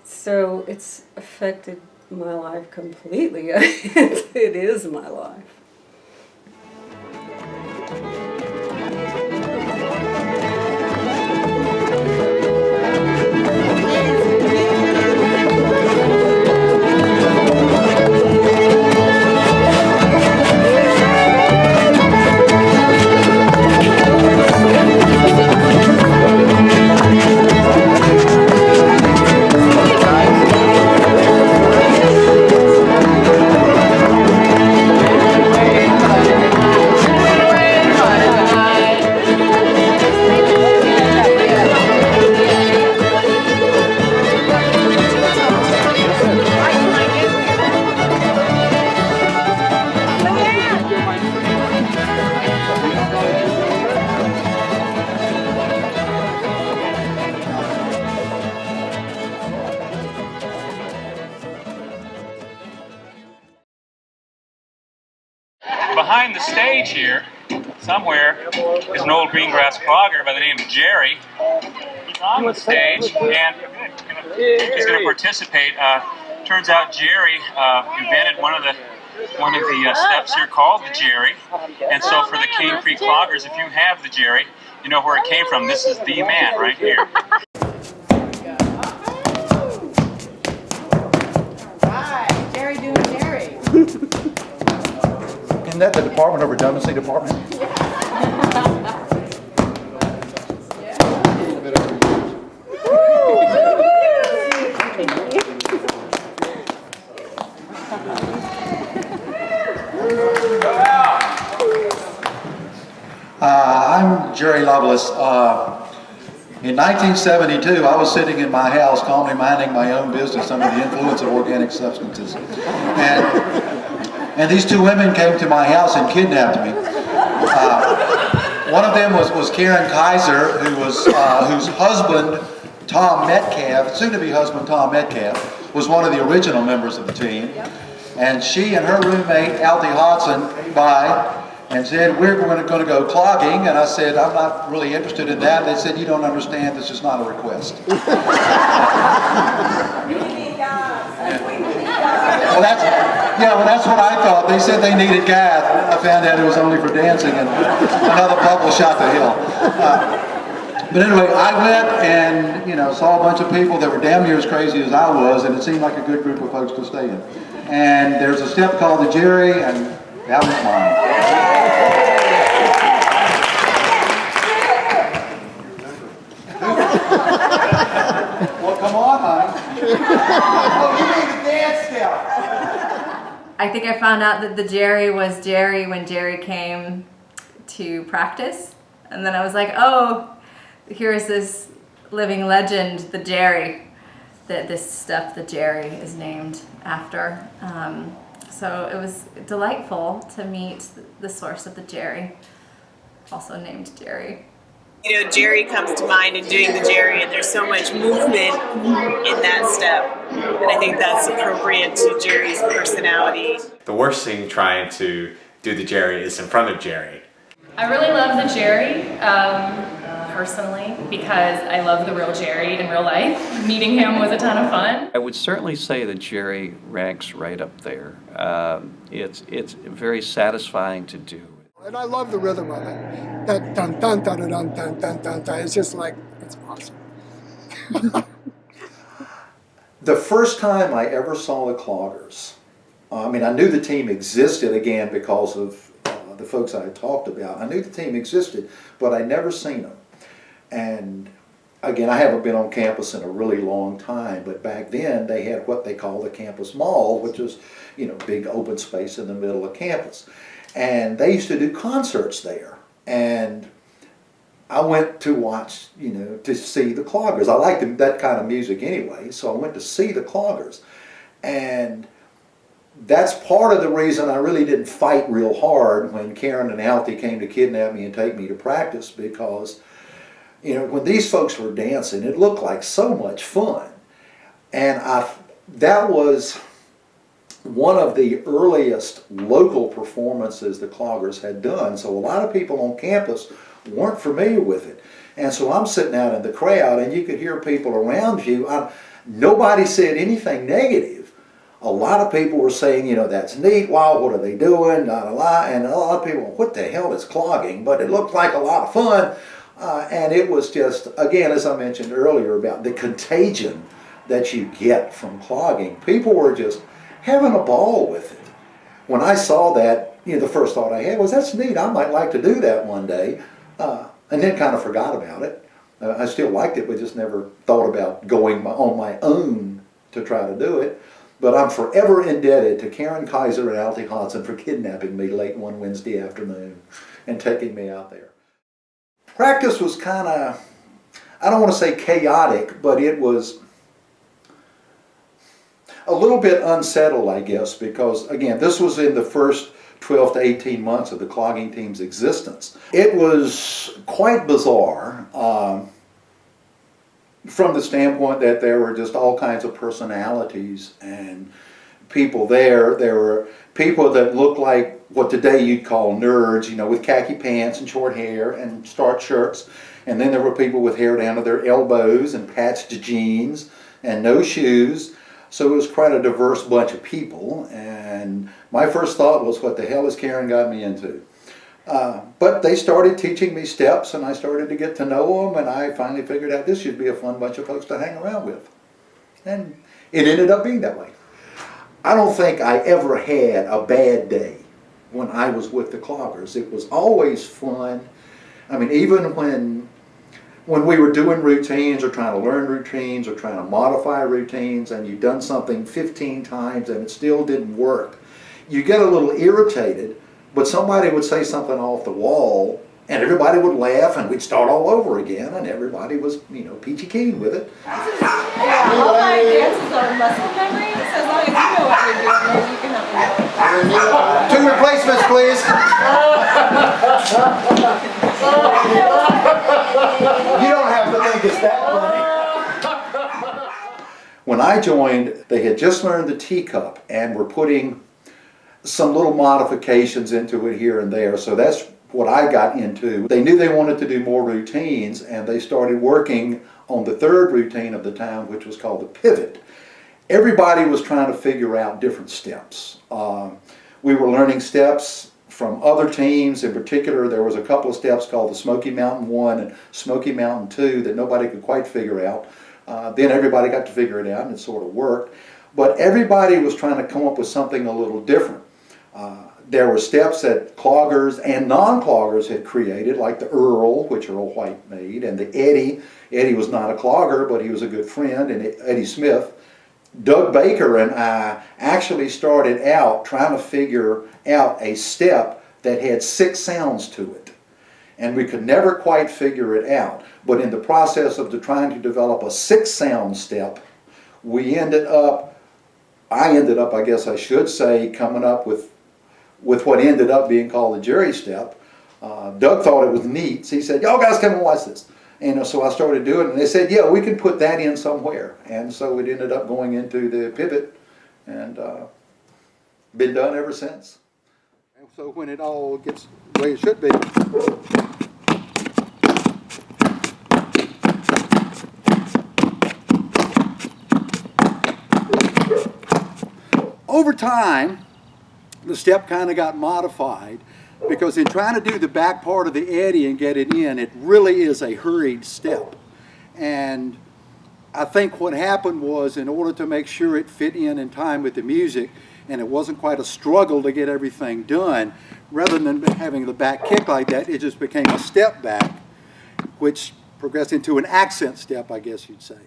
Speaker 6: so it's affected my life completely. It is my life.
Speaker 9: Behind the stage here, somewhere, is an old Green Grass Clogger by the name of Jerry. He's on the stage, and he's going to participate. Turns out Jerry invented one of the steps here called the Jerry. And so for the Cane Creek Cloggers, if you have the Jerry, you know where it came from. This is the man right here.
Speaker 16: Alright, Jerry doing Jerry.
Speaker 11: Isn't that the department of redundancy department? I'm Jerry Lovelace. In 1972, I was sitting in my house calmly minding my own business under the influence of organic substances. And these two women came to my house and kidnapped me. One of them was Karen Kaiser, whose husband, Tom Metcalf, soon-to-be husband Tom Metcalf, was one of the original members of the team. And she and her roommate, Althea Hodson, came by and said, we're going to go clogging. And I said, I'm not really interested in that. They said, you don't understand, this is not a request. Well, that's what I thought. They said they needed guys. I found out it was only for dancing, and another bubble shot the hill. But anyway, I went and, saw a bunch of people that were damn near as crazy as I was, and it seemed like a good group of folks to stay in. And there's a step called the Jerry, and that was mine. Well, come on, honey. Oh, you need the dance step.
Speaker 10: I think I found out that the Jerry was Jerry when Jerry came to practice. And then I was like, oh, here's this living legend, the Jerry, that this stuff, the Jerry, is named after. So it was delightful to meet the source of the Jerry, also named Jerry.
Speaker 16: Jerry comes to mind in doing the Jerry, and there's so much movement in that step. And I think that's appropriate to Jerry's personality.
Speaker 13: The worst thing trying to do the Jerry is in front of Jerry.
Speaker 23: I really love the Jerry, personally, because I love the real Jerry in real life. Meeting him was a ton of fun.
Speaker 8: I would certainly say that Jerry ranks right up there. It's very satisfying to do.
Speaker 3: And I love the rhythm of it. That dun dun dun dun dun dun dun dun dun. It's just like, it's awesome.
Speaker 24: The first time I ever saw the Cloggers, I knew the team existed again because of the folks I had talked about. I knew the team existed, but I'd never seen them. And again, I haven't been on campus in a really long time, but back then they had what they call the campus mall, which was, big open space in the middle of campus. And they used to do concerts there. And I went to watch, to see the Cloggers. I liked that kind of music anyway, so I went to see the Cloggers. And that's part of the reason I really didn't fight real hard when Karen and Alfie came to kidnap me and take me to practice, because, when these folks were dancing, it looked like so much fun. And that was one of the earliest local performances the Cloggers had done, so a lot of people on campus weren't familiar with it. And so I'm sitting out in the crowd, and you could hear people around you. Nobody said anything negative. A lot of people were saying, that's neat, wow, what are they doing, la la la, and a lot of people, what the hell is clogging? But it looked like a lot of fun, and it was just, again, as I mentioned earlier, about the contagion that you get from clogging. People were just having a ball with it. When I saw that, the first thought I had was, that's neat, I might like to do that one day, and then kind of forgot about it. I still liked it, but just never thought about going on my own to try to do it. But I'm forever indebted to Karen Kaiser and Alfie Hodson for kidnapping me late one Wednesday afternoon and taking me out there. Practice was kind of, I don't want to say chaotic, but it was a little bit unsettled, I guess, because, again, this was in the first 12 to 18 months of the clogging team's existence. It was quite bizarre from the standpoint that there were just all kinds of personalities and people there. There were people that looked like what today you'd call nerds, with khaki pants and short hair and starched shirts. And then there were people with hair down to their elbows and patched jeans and no shoes. So it was quite a diverse bunch of people, and my first thought was, what the hell has Karen got me into? But they started teaching me steps, and I started to get to know them, and I finally figured out this should be a fun bunch of folks to hang around with. And it ended up being that way. I don't think I ever had a bad day when I was with the Cloggers. It was always fun. Even when we were doing routines or trying to learn routines or trying to modify routines, and you'd done something 15 times and it still didn't work, you get a little irritated, but somebody would say something off the wall and everybody would laugh and we'd start all over again, and everybody was, peachy keen with it.
Speaker 16: Yeah, all my dances are muscle memory, so as long as you know what you're doing, then you can help me out.
Speaker 24: 2 replacements, please. You don't have to think it's that funny. When I joined, they had just learned the teacup and were putting some little modifications into it here and there, so that's what I got into. They knew they wanted to do more routines, and they started working on the third routine of the time, which was called the pivot. Everybody was trying to figure out different steps. We were learning steps from other teams. In particular, there was a couple of steps called the Smoky Mountain 1 and Smoky Mountain 2 that nobody could quite figure out. Then everybody got to figure it out, and it sort of worked. But everybody was trying to come up with something a little different. There were steps that cloggers and non-cloggers had created, like the Earl, which Earl White made, and the Eddie. Eddie was not a clogger, but he was a good friend, and Eddie Smith. Doug Baker and I actually started out trying to figure out a step that had 6 sounds to it. And we could never quite figure it out. But in the process of trying to develop a 6-sound step, I ended up, I guess I should say, coming up with what ended up being called the Jerry step. Doug thought it was neat, so he said, y'all guys come and watch this. And so I started doing it, and they said, yeah, we can put that in somewhere. And so it ended up going into the pivot, and been done ever since. And so when it all gets the way it should be, over time, the step kind of got modified, because in trying to do the back part of the eddy and get it in, it really is a hurried step. And I think what happened was, in order to make sure it fit in time with the music, and it wasn't quite a struggle to get everything done, rather than having the back kick like that, it just became a step back, which progressed into an accent step, I guess you'd say.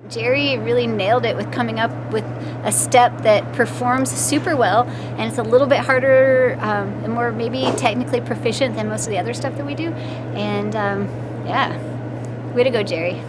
Speaker 12: Jerry really nailed it with coming up with a step that performs super well, and it's a little bit harder and more maybe technically proficient than most of the other stuff that we do. And yeah, way to go, Jerry.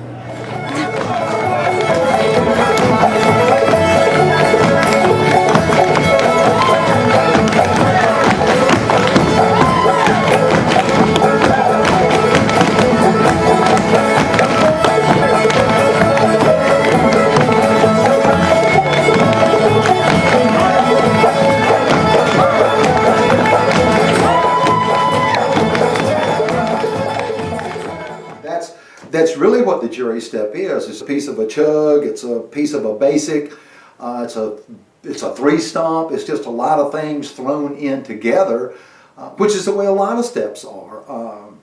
Speaker 24: That's really what the Jerry step is. It's a piece of a chug, it's a piece of a basic, it's a 3-stomp, it's just a lot of things thrown in together, which is the way a lot of steps are.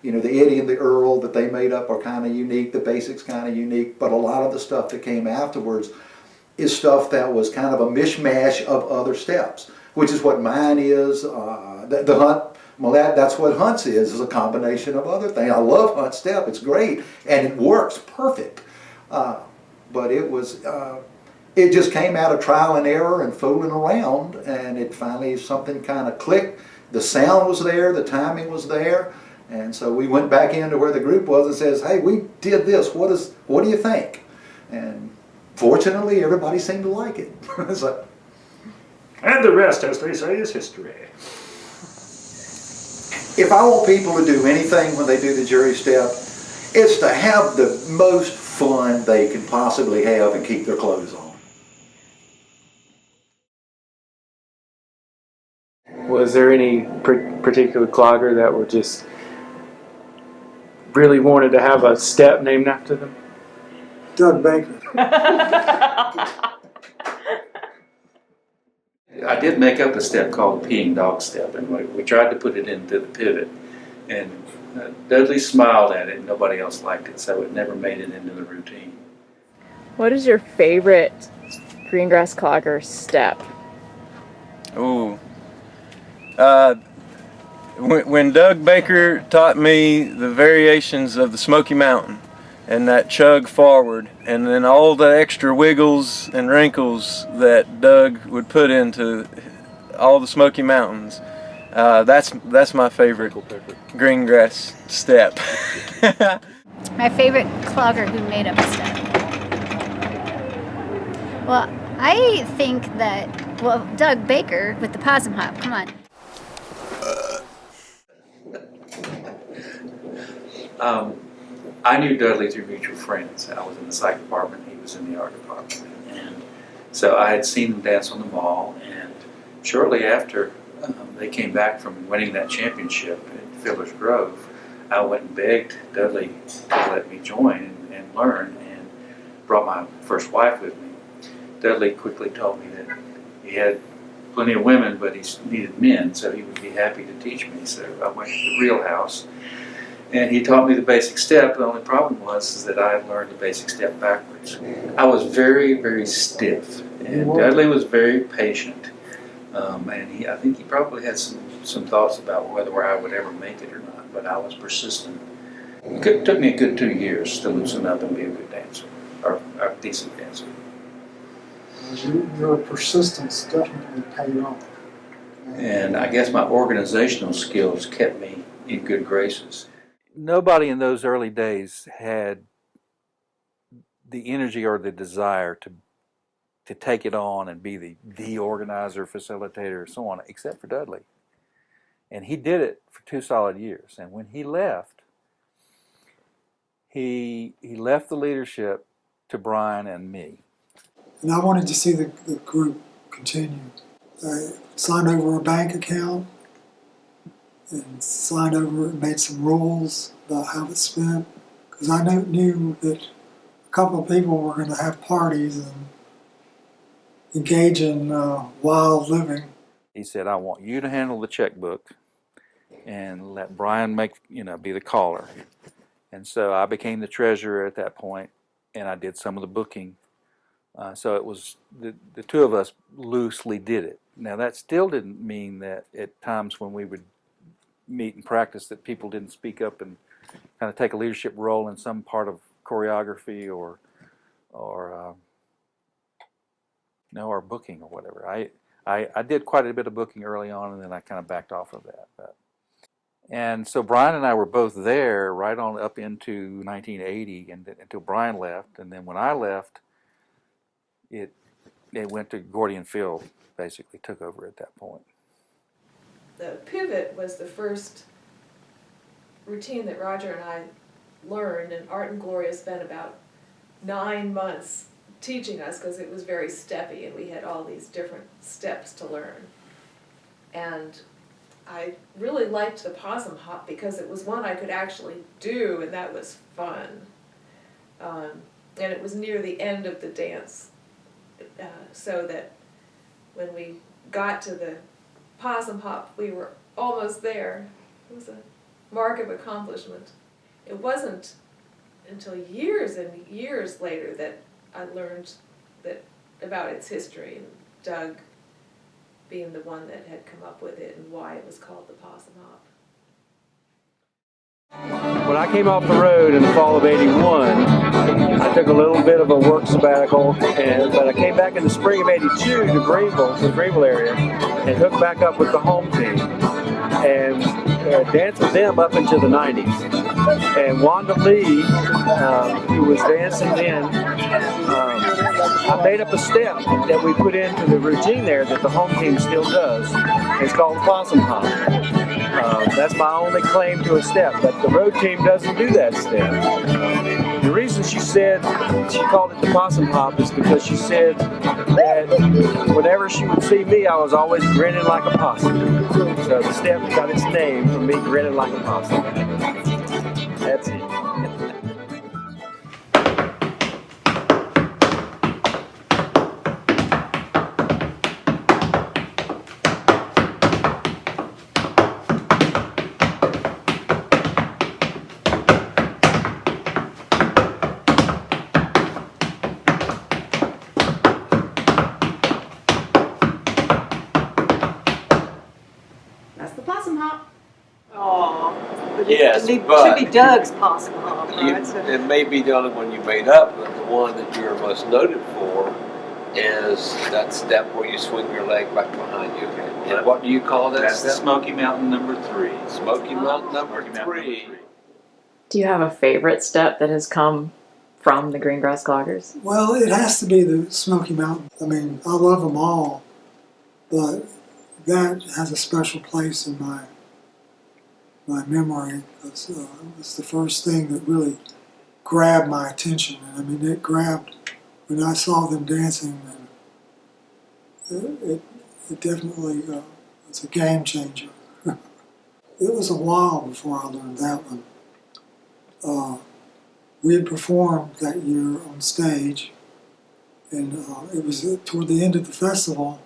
Speaker 24: You know, the Eddie and the Earl that they made up are kind of unique, the basics kind of unique, but a lot of the stuff that came afterwards is stuff that was kind of a mishmash of other steps, which is what mine is. The Hunt, well, that's what Hunt's is a combination of other things. I love Hunt's step, it's great, and it works perfect. But it was, it just came out of trial and error and fooling around, and it finally, something kind of clicked. The sound was there, the timing was there, and so we went back into where the group was and says, hey, we did this, what do you think? And fortunately, everybody seemed to like it. So,
Speaker 22: and the rest, as they say, is history.
Speaker 24: if I want people to do anything when they do the Jerry step, it's to have the most fun they can possibly have and keep their clothes on.
Speaker 22: Was there any particular clogger that were just really wanted to have a step named after them?
Speaker 3: Doug Baker.
Speaker 8: I did make up a step called the peeing dog step, and we tried to put it into the pivot. And Dudley smiled at it, and nobody else liked it, so it never made it into the routine.
Speaker 4: What is your favorite Green Grass Clogger step?
Speaker 17: Ooh. When Doug Baker taught me the variations of the Smoky Mountain and that chug forward, and then all the extra wiggles and wrinkles that Doug would put into all the Smoky Mountains, that's my favorite Green Grass step.
Speaker 12: My favorite clogger who made up a step. Well, I think that, well, Doug Baker with the Possum Hop, come on.
Speaker 8: I knew Dudley through mutual friends. I was in the psych department, he was in the art department. And so I had seen them dance on the mall, and shortly after they came back from winning that championship at Fiddler's Grove, I went and begged Dudley to let me join and learn, and brought my first wife with me. Dudley quickly told me that he had plenty of women, but he needed men, so he would be happy to teach me. So I went to the Real House, and he taught me the basic step. The only problem was that I had learned the basic step backwards. I was very, very stiff, and Dudley was very patient. And I think he probably had some thoughts about whether I would ever make it or not, but I was persistent. It took me a good 2 years to loosen up and be a good dancer, or a decent dancer.
Speaker 3: Your persistence definitely paid off.
Speaker 8: And I guess my organizational skills kept me in good graces. Nobody in those early days had the energy or the desire to take it on and be the organizer, facilitator, so on, except for Dudley. And he did it for 2 solid years. And when he left, he left the leadership to Brian and me.
Speaker 3: And I wanted to see the group continue. I signed over a bank account and made some rules about how it's spent, because I knew that a couple of people were going to have parties and engage in wild living.
Speaker 8: He said, I want you to handle the checkbook and let Brian be the caller. And so I became the treasurer at that point, and I did some of the booking. So it was the two of us loosely did it. Now that still didn't mean that at times when we would meet and practice that people didn't speak up and kind of take a leadership role in some part of choreography or booking or whatever. I did quite a bit of booking early on, and then I kind of backed off of that. And so Brian and I were both there right on up into 1980 until Brian left. And then when I left, it went to Gordy and Phil, basically took over at that point.
Speaker 18: The pivot was the first routine that Roger and I learned, and Art and Gloria spent about 9 months teaching us because it was very steppy and we had all these different steps to learn. And I really liked the Possum Hop because it was one I could actually do, and that was fun. And it was near the end of the dance, so that when we got to the Possum Hop, we were almost there. It was a mark of accomplishment. It wasn't until years and years later that I learned about its history, and Doug being the one that had come up with it and why it was called the Possum Hop.
Speaker 17: When I came off the road in the fall of '81, I took a little bit of a work sabbatical, but I came back in the spring of '82 to the Greenville area, and hooked back up with the home team, and danced with them up into the '90s. And Wanda Lee, who was dancing then, I made up a step that we put into the routine there that the home team still does. It's called the Possum Hop. That's my only claim to a step, but the road team doesn't do that step. The reason she called it the Possum Hop is because she said that whenever she would see me, I was always grinning like a possum. So the step got its name from me grinning like a possum. That's it.
Speaker 18: That's the Possum Hop.
Speaker 5: Yes,
Speaker 6: It
Speaker 5: but
Speaker 6: should be Doug's Possum Hop.
Speaker 5: it may be the only one you made up, but the one that you're most noted for is that step where you swing your leg back behind you. And what do you call that
Speaker 8: That's
Speaker 5: step?
Speaker 8: Smoky Mountain number 3.
Speaker 5: Smoky Mountain number 3.
Speaker 2: Do you have a favorite step that has come from the Green Grass Cloggers?
Speaker 3: Well, it has to be the Smoky Mountain. I mean, I love them all, but that has a special place in my memory. It was the first thing that really grabbed my attention. And I mean, it grabbed when I saw them dancing, and it definitely was a game changer. It was a while before I learned that one. We had performed that year on stage, and it was toward the end of the festival.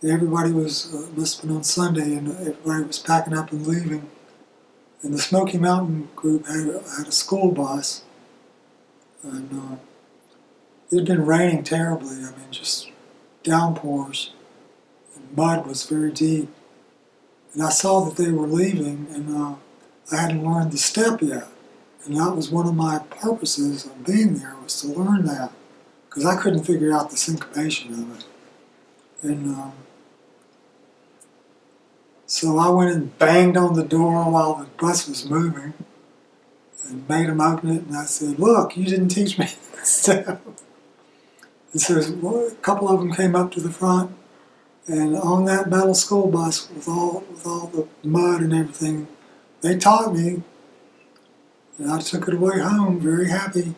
Speaker 3: And everybody was, must have been on Sunday, and everybody was packing up and leaving. And the Smoky Mountain group had a school bus, and it had been raining terribly. I mean, just downpours, and mud was very deep. And I saw that they were leaving, and I hadn't learned the step yet. And that was one of my purposes of being there, was to learn that, because I couldn't figure out the syncopation of it. And so I went and banged on the door while the bus was moving and made them open it, and I said, "Look, you didn't teach me the step." And so a couple of them came up to the front, and on that metal school bus with all the mud and everything, they taught me, and I took it away home very happy.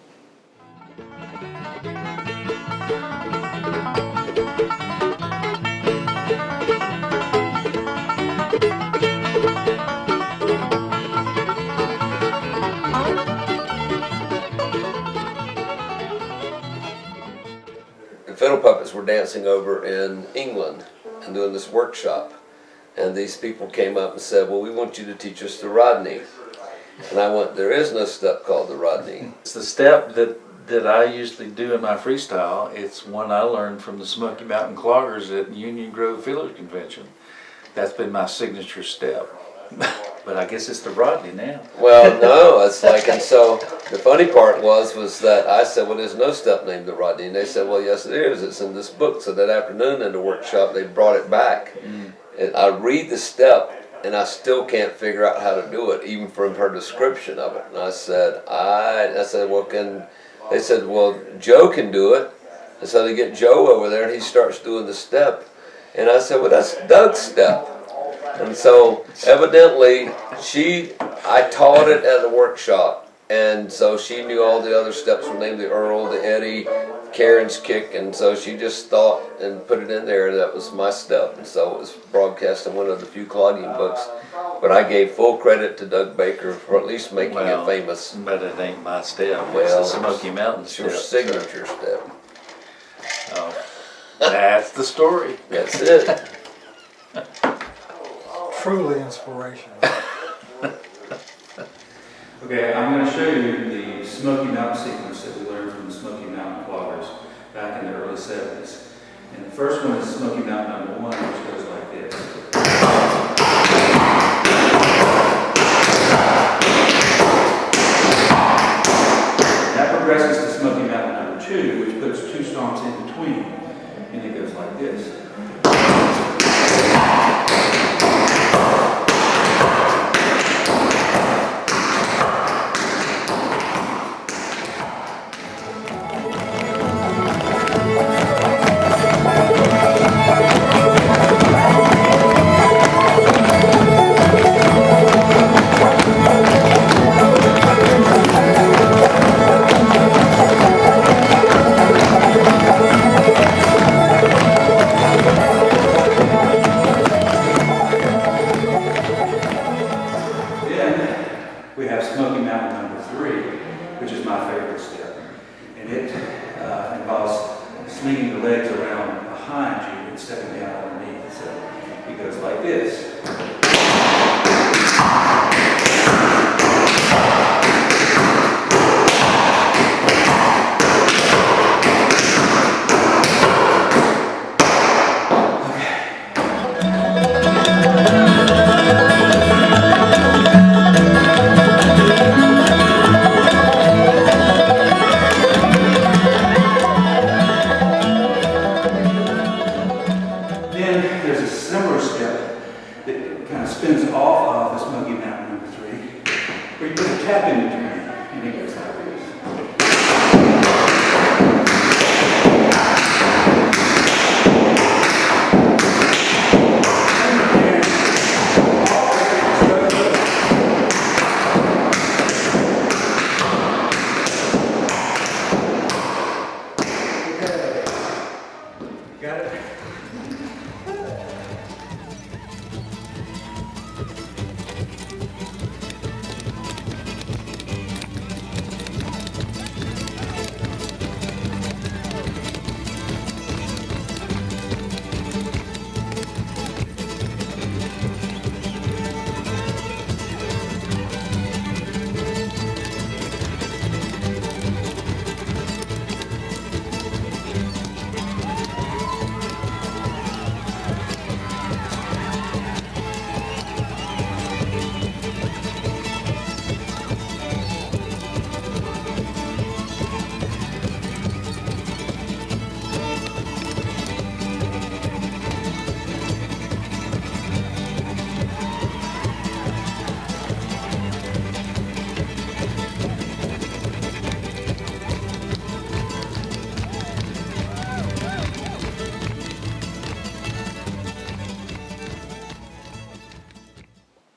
Speaker 5: The fiddle puppets were dancing over in England and doing this workshop, and these people came up and said, "Well, we want you to teach us the Rodney." And I went, "There is no step called the Rodney."
Speaker 8: It's the step that I usually do in my freestyle. It's one I learned from the Smoky Mountain Cloggers at Union Grove Fiddlers Convention. That's been my signature step. But I guess it's the Rodney now.
Speaker 5: Well, no, it's like, and so the funny part was that I said, "Well, there's no step named the Rodney." And they said, "Well, yes, it is. It's in this book." So that afternoon in the workshop, they brought it back. And I read the step, and I still can't figure out how to do it, even from her description of it. And I said, "Well, they said, "Well, Joe can do it." And so they get Joe over there, and he starts doing the step. And I said, "Well, that's Doug's step." And so evidently I taught it at the workshop, and so she knew all the other steps were named the Earl, the Eddie, Karen's kick, and so she just thought and put it in there, and that was my step. And so it was broadcast in one of the few clogging books. But I gave full credit to Doug Baker for at least making it famous.
Speaker 8: But it ain't my step.
Speaker 5: Well,
Speaker 8: it's the Smoky Mountain step.
Speaker 5: It's your signature step.
Speaker 8: Oh, that's the story.
Speaker 5: That's it.
Speaker 3: Truly inspirational.
Speaker 14: Okay, I'm going to show you the Smoky Mountain sequence that we learned from the Smoky Mountain Cloggers back in the early 70s. And the first one is Smoky Mountain number 1, which goes like this. That progresses to Smoky Mountain number 2, which puts 2 stomps in between, and it goes like this.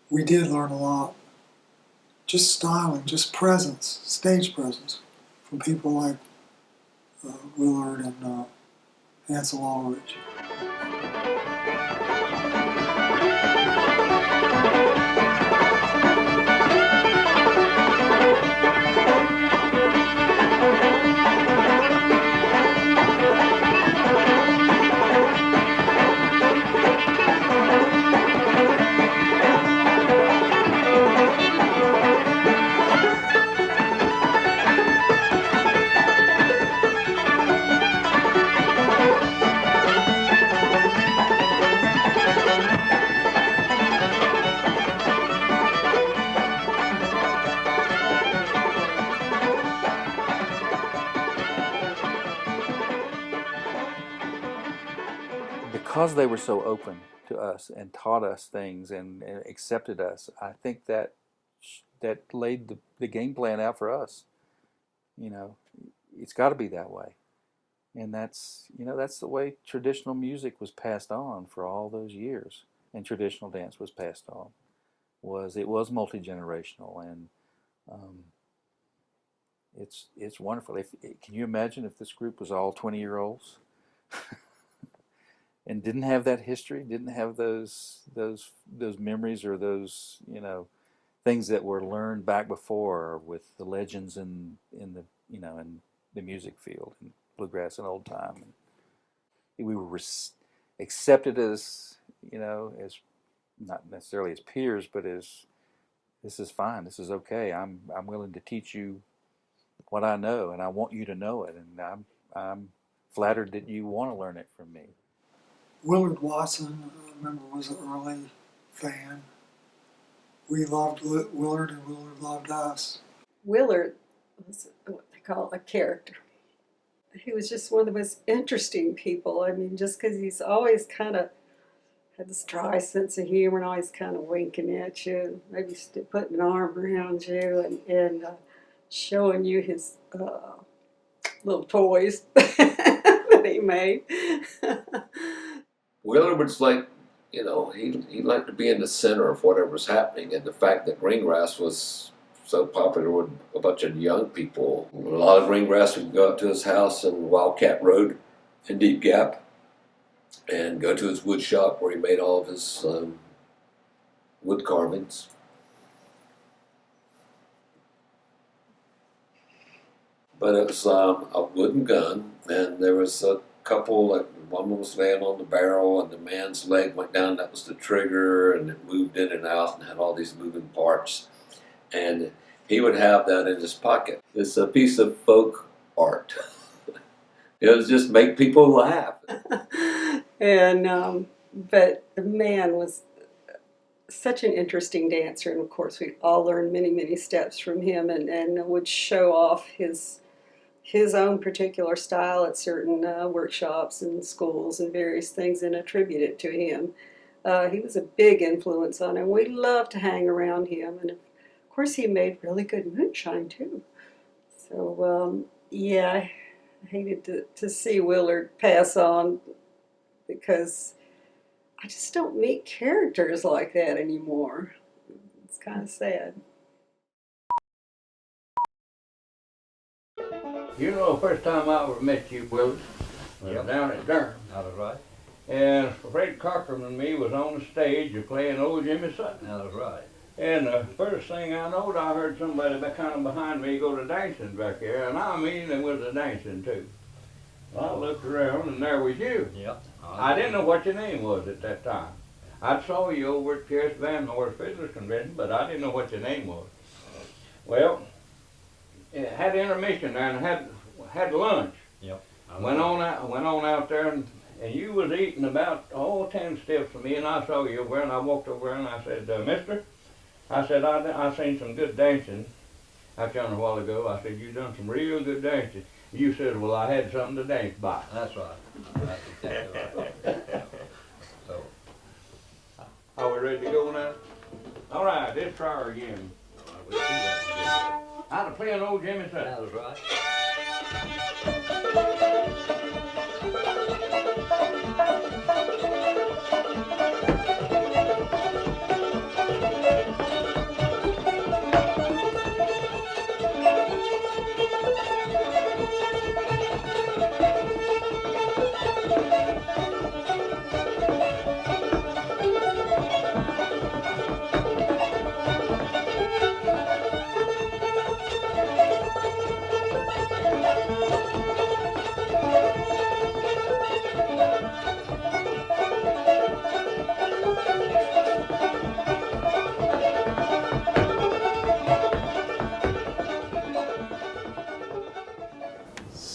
Speaker 3: we did learn a lot. Just styling, just presence, stage presence, from people like Willard and Hansel Aldridge.
Speaker 8: Because they were so open to us and taught us things and accepted us, I think that laid the game plan out for us. You know, it's got to be that way, and that's the way traditional music was passed on for all those years, and traditional dance was passed on. It was multi-generational, and it's wonderful. Can you imagine if this group was all 20-year-olds? And didn't have that history, didn't have those memories or those things that were learned back before with the legends in the music field and bluegrass and old time. And we were accepted as as not necessarily as peers, but as this is fine, this is okay. I'm willing to teach you what I know, and I want you to know it, and I'm flattered that you want to learn it from me.
Speaker 3: Willard Watson, I remember, was an early fan. We loved Willard, and Willard loved us.
Speaker 6: Willard was what they call a character. He was just one of the most interesting people. I mean, just because he's always kind of had this dry sense of humor and always kind of winking at you, maybe putting an arm around you and showing you his little toys that he made.
Speaker 5: Willard was like, he liked to be in the center of whatever was happening, and the fact that green grass was so popular with a bunch of young people. A lot of green grass would go up to his house in Wildcat Road in Deep Gap and go to his wood shop where he made all of his wood carvings. But it was a wooden gun, and there was a couple, like one was laying on the barrel and the man's leg went down, that was the trigger, and it moved in and out and had all these moving parts. And he would have that in his pocket. It's a piece of folk art. It was just make people laugh.
Speaker 6: And but the man was such an interesting dancer, and of course we all learned many steps from him, and would show off his own particular style at certain workshops and schools and various things, and attribute it to him. He was a big influence on him. We loved to hang around him, and of course he made really good moonshine too. So yeah, I hated to see Willard pass on, because I just don't meet characters like that anymore. It's kind of sad.
Speaker 15: You know, the first time I ever met you, Willard, was down at Durham. That was right. And Fred Cochran and me was on the stage playing Old Jimmy Sutton. That was right. And the first thing I knowed, I heard somebody kind of behind me go to dancing back there, and I mean, there was a dancing too. Well, I looked around, and there was you. Yep. I didn't know what your name was at that time. I saw you over at Pierce Van North Fiddlers Convention, but I didn't know what your name was. Well, it had intermission there and had lunch. Yep. Went on out there, and you was eating about 10 steps from me, and I saw you over, and I walked over and I said, Mister, I said, I seen some good dancing out there a while ago. I said, you done some real good dancing. You said, well, I had something to dance by. That's right. That's exactly right. So, are we ready to go now? All right, let's try her again. How to play an Old Jimmy Sutton. That was right.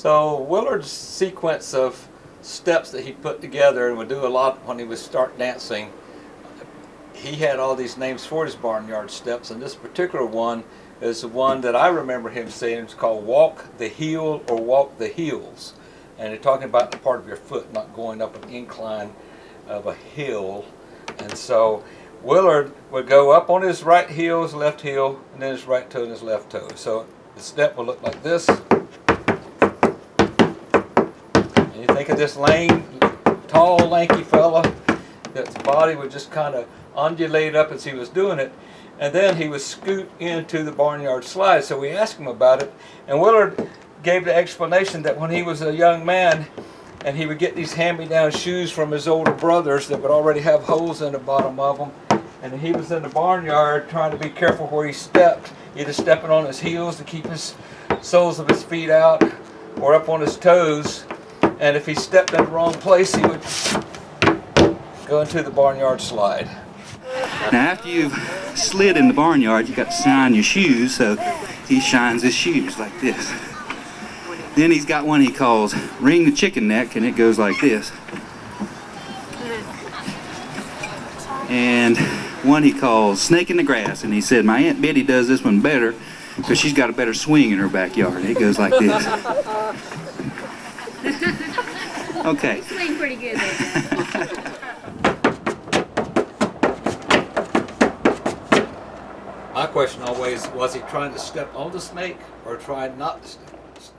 Speaker 1: So Willard's sequence of steps that he put together and would do a lot when he would start dancing, he had all these names for his barnyard steps, and this particular one is the one that I remember him saying. It's called Walk the Heel or Walk the Heels. And they're talking about the part of your foot not going up an incline of a hill. And so Willard would go up on his right heel, his left heel, and then his right toe and his left toe. So the step would look like this. And you think of this lame, tall, lanky fella, that his body would just kind of undulate up as he was doing it. And then he would scoot into the barnyard slide. So we asked him about it, and Willard gave the explanation that when he was a young man and he would get these hand-me-down shoes from his older brothers that would already have holes in the bottom of them, and he was in the barnyard trying to be careful where he stepped, either stepping on his heels to keep his soles of his feet out or up on his toes, and if he stepped in the wrong place he would go into the barnyard slide.
Speaker 19: Now after you've slid in the barnyard, you got to shine your shoes, so he shines his shoes like this. Then he's got one he calls Ring the Chicken Neck, and it goes like this. And one he calls Snake in the Grass, and he said, my Aunt Betty does this one better because she's got a better swing in her backyard. And it goes like this. Okay.
Speaker 12: You swing pretty good there.
Speaker 1: My question always, was he trying to step on the snake or trying not to step on the snake?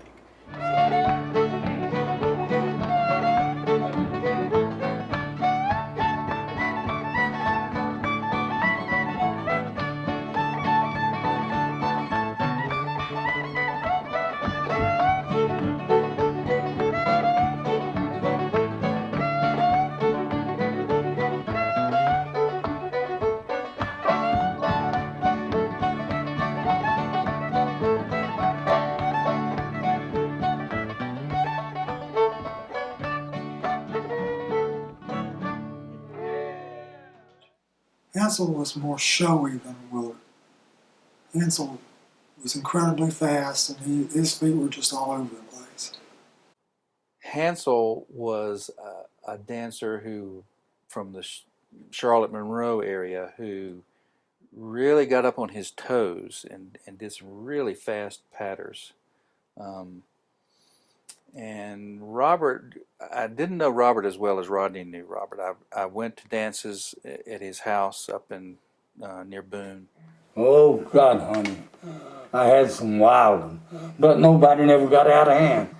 Speaker 3: Hansel was more showy than Willard. Hansel was incredibly fast, and his feet were just all over the place.
Speaker 8: Hansel was a dancer who, from the Charlotte Monroe area, who really got up on his toes and did some really fast patters. And Robert, I didn't know Robert as well as Rodney knew Robert. I went to dances at his house up in near Boone.
Speaker 20: Oh God, honey, I had some wilding, but nobody never got out of hand.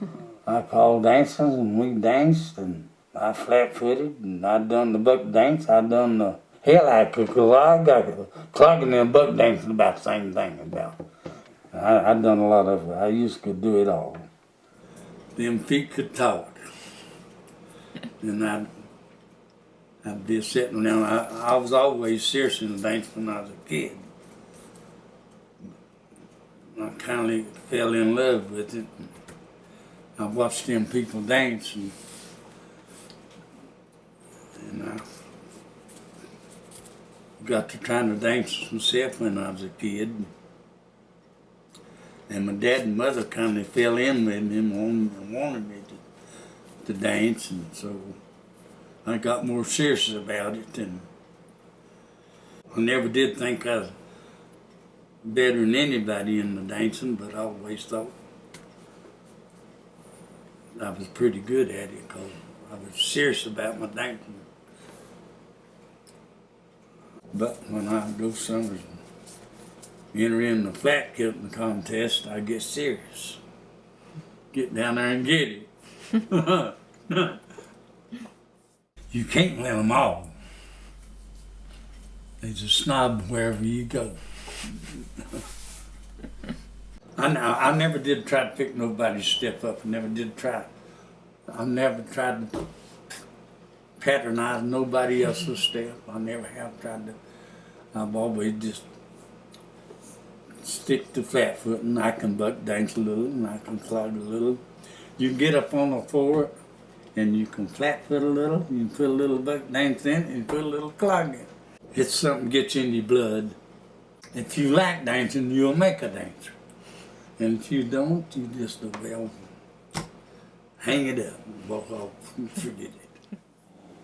Speaker 20: I called dancing and we danced, and I flat-footed, and I done the buck dance. I done the hell I could, cause I got clogging and buck dancing about the same thing about. I done a lot of it. I used to do it all. Them feet could talk, and I'd be sitting down. I was always serious in the dance when I was a kid. I kind of fell in love with it. I watched them people dance, and I got to trying to dance myself when I was a kid. And my dad and mother kind of fell in with me and wanted me to dance, and so I got more serious about it. And I never did think I was better than anybody in the dancing, but I always thought I was pretty good at it because I was serious about my dancing. But when I go summers and enter in the flat kilting contest, I get serious. Get down there and get it. You can't win them all. There's a snob wherever you go. I never did try to pick nobody's step up. I never did try. I never tried to patronize nobody else's step. I never have tried to. I've always just stick to flat foot, and I can buck dance a little, and I can clog a little. You can get up on the floor, and you can flat foot a little. You can put a little buck dance in, and put a little clog in. It's something that gets in your blood. If you like dancing, you'll make a dancer. And if you don't, you just, well, hang it up, walk off, forget it.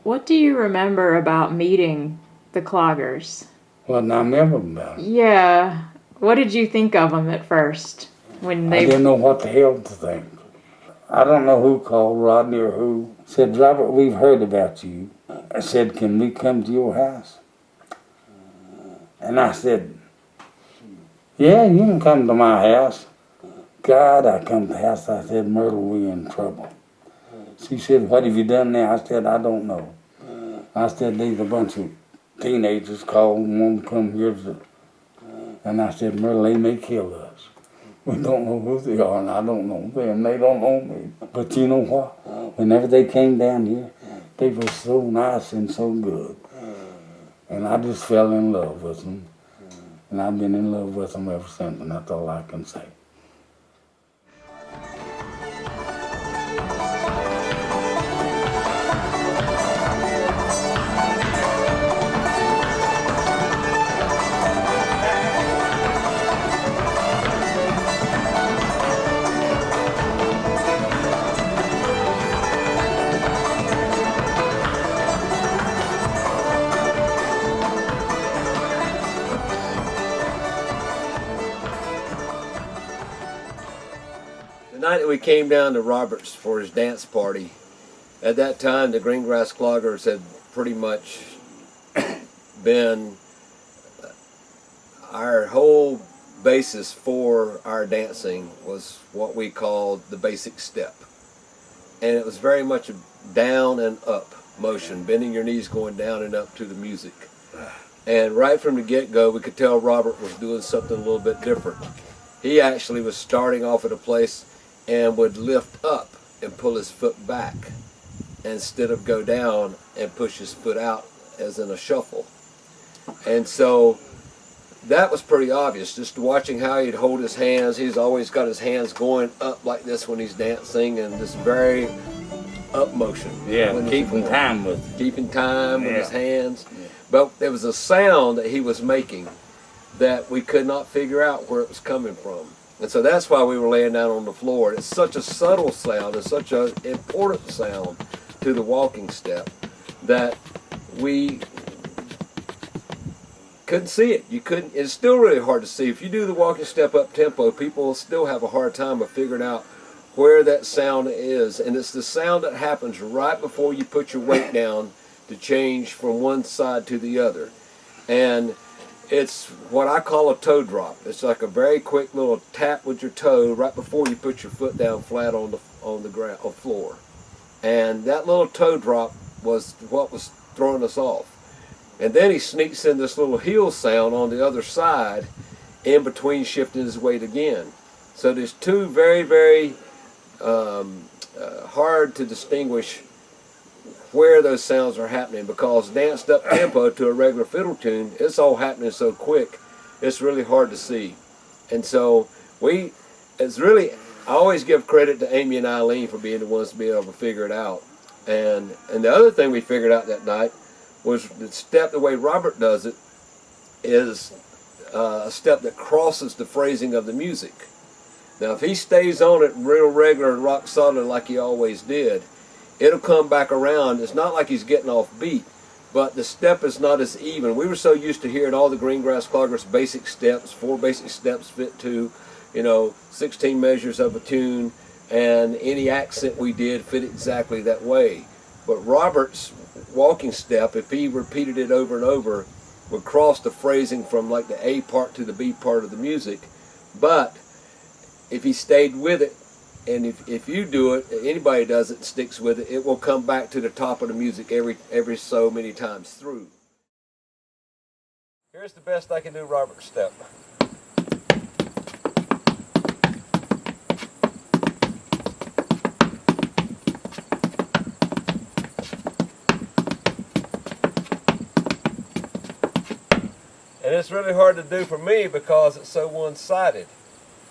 Speaker 4: What do you remember about meeting the Cloggers?
Speaker 20: What I remember about it.
Speaker 4: Yeah. What did you think of them at first when
Speaker 20: I
Speaker 4: they?
Speaker 20: didn't know what the hell to think. I don't know who called, Rodney or who. Said, Robert, we've heard about you. I said, can we come to your house? And I said, yeah, you can come to my house. God, I come to the house. I said, Myrtle, we're in trouble. She said, what have you done now? I said, I don't know. I said, there's a bunch of teenagers called and want to come here. And I said, Myrtle, they may kill us. We don't know who they are, and I don't know them. They don't know me. But you know what? Whenever they came down here, they were so nice and so good. And I just fell in love with them. And I've been in love with them ever since, and that's all I can say.
Speaker 5: The night that we came down to Robert's for his dance party, at that time the Green Grass Cloggers had pretty much been our whole basis for our dancing was what we called the basic step. And it was very much a down and up motion, bending your knees going down and up to the music. And right from the get-go we could tell Robert was doing something a little bit different. He actually was starting off at a place and would lift up and pull his foot back instead of go down and push his foot out as in a shuffle. And so that was pretty obvious, just watching how he'd hold his hands. He's always got his hands going up like this when he's dancing, and this very up motion.
Speaker 20: Yeah, keeping time with it.
Speaker 5: Keeping time with his hands. But there was a sound that he was making that we could not figure out where it was coming from. And so that's why we were laying down on the floor. It's such a subtle sound, it's such an important sound to the walking step that we couldn't see it. You couldn't. It's still really hard to see. If you do the walking step up tempo, people still have a hard time of figuring out where that sound is. And it's the sound that happens right before you put your weight down to change from one side to the other. And it's what I call a toe drop. It's like a very quick little tap with your toe right before you put your foot down flat on the ground or floor. And that little toe drop was what was throwing us off. And then he sneaks in this little heel sound on the other side in between shifting his weight again. So there's two very, very hard to distinguish where those sounds are happening, because danced up tempo to a regular fiddle tune, it's all happening so quick, it's really hard to see. And so I always give credit to Amy and Eileen for being the ones to be able to figure it out. And the other thing we figured out that night was the step, the way Robert does it, is a step that crosses the phrasing of the music. Now if he stays on it real regular and rock solid like he always did, it'll come back around. It's not like he's getting off beat, but the step is not as even. We were so used to hearing all the Green Grass Cloggers basic steps, 4 basic steps fit to, 16 measures of a tune, and any accent we did fit exactly that way. But Robert's walking step, if he repeated it over and over, would cross the phrasing from like the A part to the B part of the music. But if he stayed with it, and if you do it, anybody does it and sticks with it, it will come back to the top of the music every so many times through. Here's the best I can do Robert's step. And it's really hard to do for me because it's so one-sided.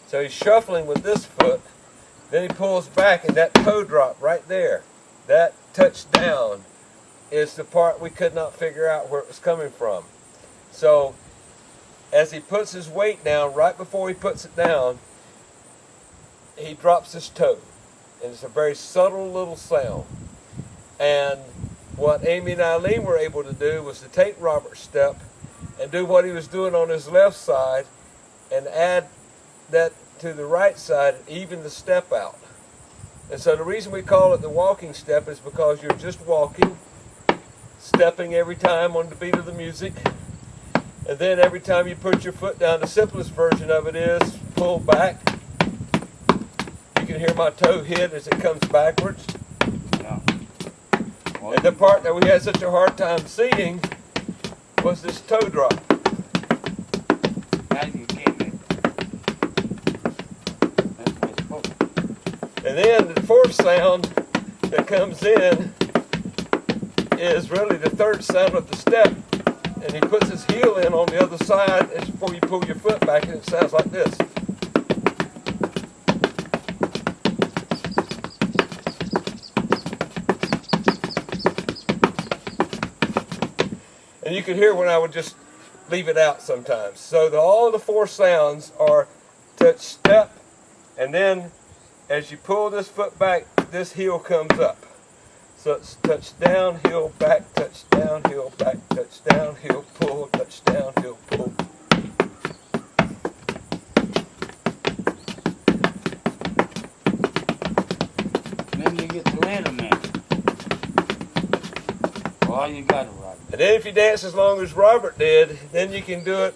Speaker 5: So he's shuffling with this foot, then he pulls back, and that toe drop right there, that touch down, is the part we could not figure out where it was coming from. So as he puts his weight down, right before he puts it down, he drops his toe.
Speaker 1: and it's a very subtle little sound. And what Amy and Eileen were able to do was to take Robert's step and do what he was doing on his left side and add that to the right side and even the step out. And so the reason we call it the walking step is because you're just walking, stepping every time on the beat of the music, and then every time you put your foot down, the simplest version of it is pull back. You can hear my toe hit as it comes backwards. And the part that we had such a hard time seeing was this toe drop. And then the fourth sound that comes in is really the third sound of the step. And he puts his heel in on the other side before you pull your foot back, and it sounds like this. And you can hear when I would just leave it out sometimes. So all the four sounds are touch, step, and then as you pull this foot back, this heel comes up. So it's touch down, heel back, touch down, heel back, touch down, heel pull, touch down, heel pull.
Speaker 20: Then you get the rhythm in. All you got to rock.
Speaker 1: And then if you dance as long as Robert did, then you can do it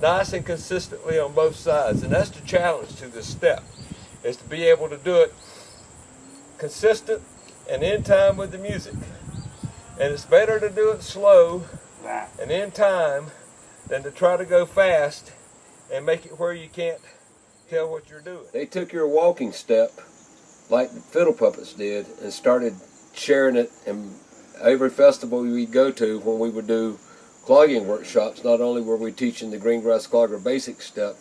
Speaker 1: nice and consistently on both sides. And that's the challenge to this step, is to be able to do it consistent and in time with the music. And it's better to do it slow and in time than to try to go fast and make it where you can't tell what you're doing.
Speaker 5: They took your walking step, like the fiddle puppets did, and started sharing it. And every festival we'd go to when we would do clogging workshops, not only were we teaching the Green Grass Clogger Basic Step,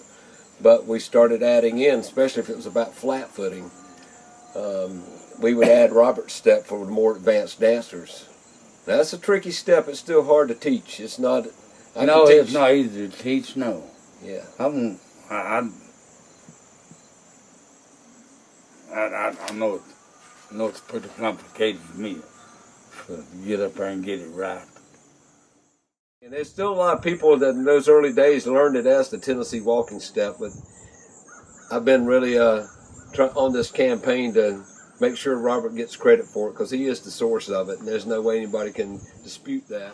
Speaker 5: but we started adding in, especially if it was about flat footing, we would add Robert's step for the more advanced dancers. Now, that's a tricky step. It's still hard to teach. It's not.
Speaker 20: No, it's not easy to teach. No.
Speaker 5: Yeah.
Speaker 20: I know it's pretty complicated for me to get up there and get it right.
Speaker 5: And there's still a lot of people that in those early days learned it as the Tennessee walking step, but I've been really on this campaign to make sure Robert gets credit for it, because he is the source of it, and there's no way anybody can dispute that.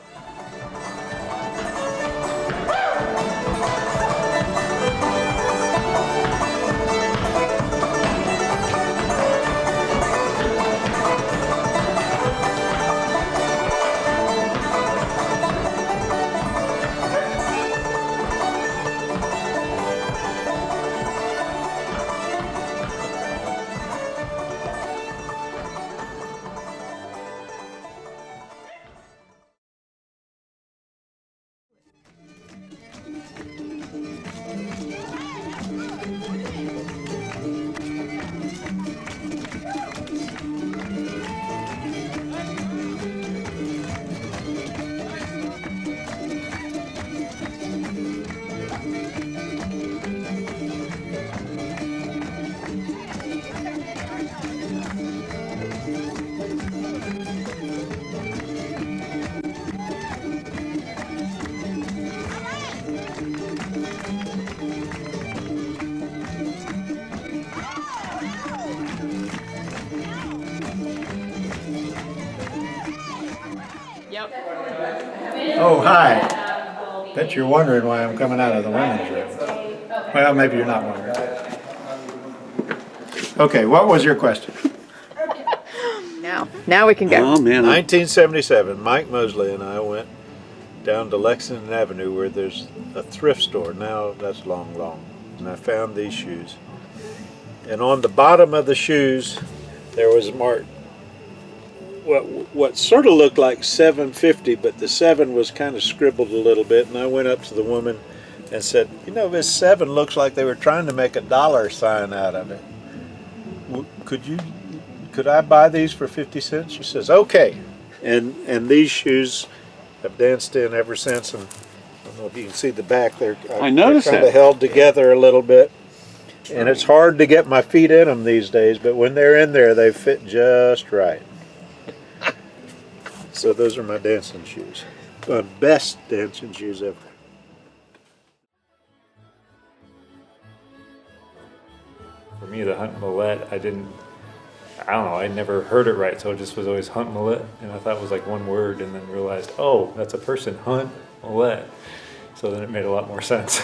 Speaker 7: Oh, hi. Bet you're wondering why I'm coming out of the women's room. Well, maybe you're not wondering. Okay, what was your question?
Speaker 4: Now we can go.
Speaker 7: Oh, man. 1977, Mike Mosley and I went down to Lexington Avenue where there's a thrift store. Now that's long gone. And I found these shoes. And on the bottom of the shoes, there was marked what sort of looked like $7.50, but the 7 was kind of scribbled a little bit. And I went up to the woman and said, you know, this 7 looks like they were trying to make a dollar sign out of it. Could I buy these for 50 cents? She says, okay. And these shoes have danced in ever since. And I don't know if you can see the back. I noticed they're kind of held together a little bit. And it's hard to get my feet in them these days, but when they're in there, they fit just right. So those are my dancing shoes. My best dancing shoes ever.
Speaker 9: For me, the hunt Mallett, I don't know, I never heard it right, so it just was always hunt Mallett, and I thought it was like one word, and then realized, oh, that's a person, hunt Mallett. So then it made a lot more sense.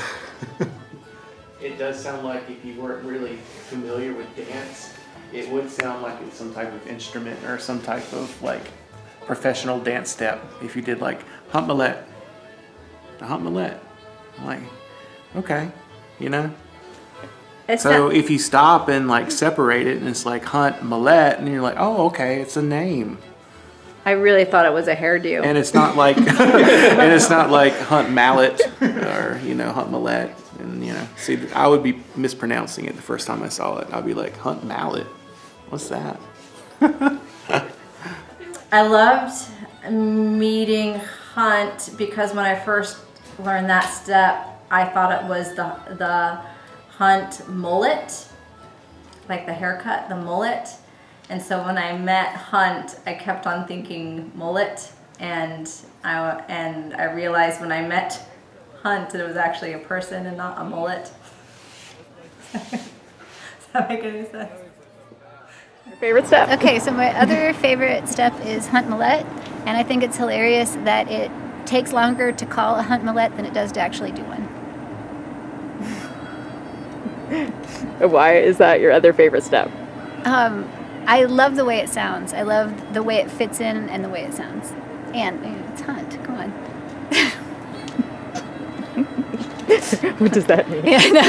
Speaker 22: It does sound like if you weren't really familiar with dance, it would sound like it's some type of instrument or some type of like professional dance step. If you did like hunt Mallett, the hunt Mallett, I'm like, okay, you know. So if you stop and like separate it and it's like hunt Mallett, and you're like, oh, okay, it's a name.
Speaker 4: I really thought it was a hairdo.
Speaker 22: And it's not like, and it's not like hunt Mallett or, you know, hunt Mallett. And, you know, see, I would be mispronouncing it the first time I saw it. I'd be like, hunt Mallett? What's that?
Speaker 10: I loved meeting hunt because when I first learned that step, I thought it was the hunt mullet, like the haircut, the mullet. And so when I met Hunt, I kept on thinking mullet, and I realized when I met Hunt that it was actually a person and not a mullet. Does that make any sense?
Speaker 4: Your favorite step?
Speaker 12: Okay, so my other favorite step is hunt Mallett, and I think it's hilarious that it takes longer to call a hunt Mallett than it does to actually do one.
Speaker 4: Why is that your other favorite step?
Speaker 12: I love the way it sounds. I love the way it fits in and the way it sounds. And it's hunt. Come on.
Speaker 4: What does that mean?
Speaker 12: Yeah, no.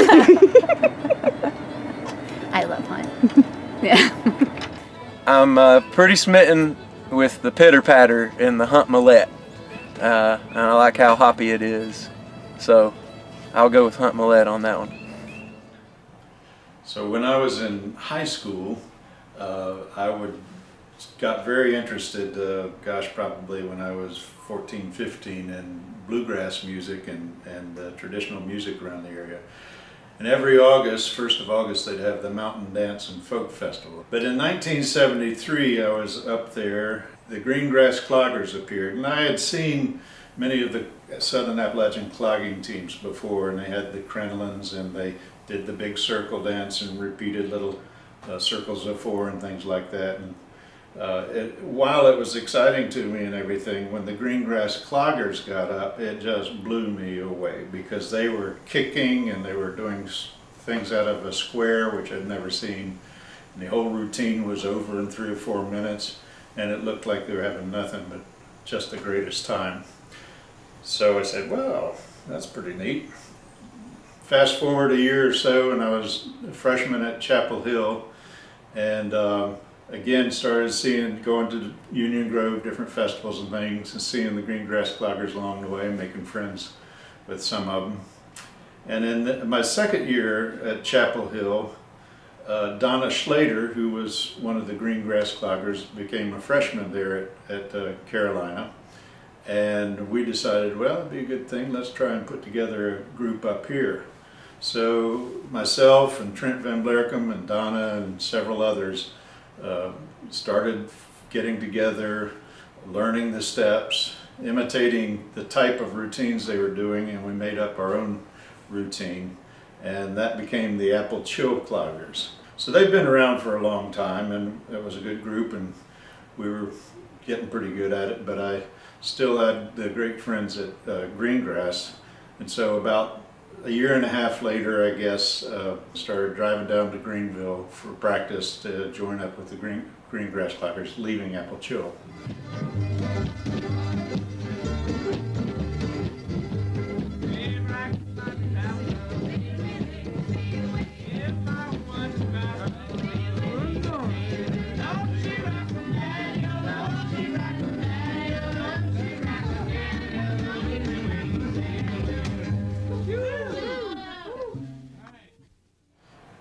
Speaker 12: I love hunt. Yeah.
Speaker 17: I'm pretty smitten with the pitter patter in the hunt Mallett. And I like how hoppy it is. So I'll go with hunt Mallett on that one.
Speaker 7: So when I was in high school, got very interested, probably when I was 14, 15, in bluegrass music and traditional music around the area. And every August, 1st of August, they'd have the Mountain Dance and Folk Festival. But in 1973, I was up there, the Green Grass Cloggers appeared, and I had seen many of the Southern Appalachian clogging teams before, and they had the crinolines, and they did the big circle dance and repeated little circles of four and things like that. And while it was exciting to me and everything, when the Green Grass Cloggers got up, it just blew me away because they were kicking and they were doing things out of a square, which I'd never seen. And the whole routine was over in 3 or 4 minutes, and it looked like they were having nothing but just the greatest time. So I said, well, that's pretty neat. Fast forward a year or so, and I was a freshman at Chapel Hill, and again started going to Union Grove, different festivals and things, and seeing the Green Grass Cloggers along the way, making friends with some of them. And in my second year at Chapel Hill, Donna Schlater, who was one of the Green Grass Cloggers, became a freshman there at Carolina. And we decided, well, it'd be a good thing, let's try and put together a group up here. So myself and Trent Van Blerkum and Donna and several others started getting together, learning the steps, imitating the type of routines they were doing, and we made up our own routine, and that became the Apple Chill Cloggers. So they've been around for a long time, and it was a good group, and we were getting pretty good at it, but I still had the great friends at Green Grass, and so about a year and a half later, I guess, started driving down to Greenville for practice to join up with the Green Grass Cloggers, leaving Apple Chill.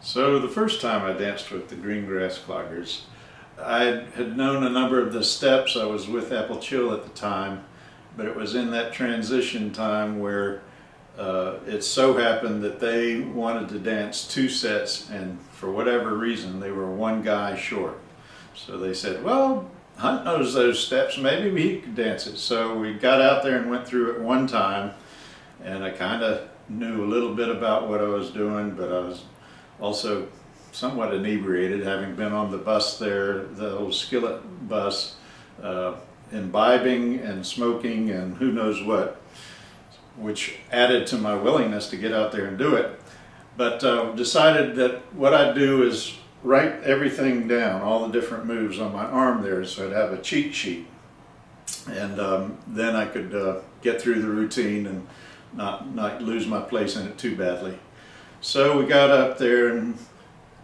Speaker 7: So the first time I danced with the Green Grass Cloggers, I had known a number of the steps. I was with Apple Chill at the time, but it was in that transition time where it so happened that they wanted to dance 2 sets, and for whatever reason they were 1 guy short. So they said, well, Hunt knows those steps, maybe he could dance it. So we got out there and went through it 1 time, and I kind of knew a little bit about what I was doing, but I was also somewhat inebriated, having been on the bus there, the old skillet bus, imbibing and smoking and who knows what, which added to my willingness to get out there and do it. But decided that what I'd do is write everything down, all the different moves on my arm there, so I'd have a cheat sheet. And then I could get through the routine and not lose my place in it too badly. So we got up there and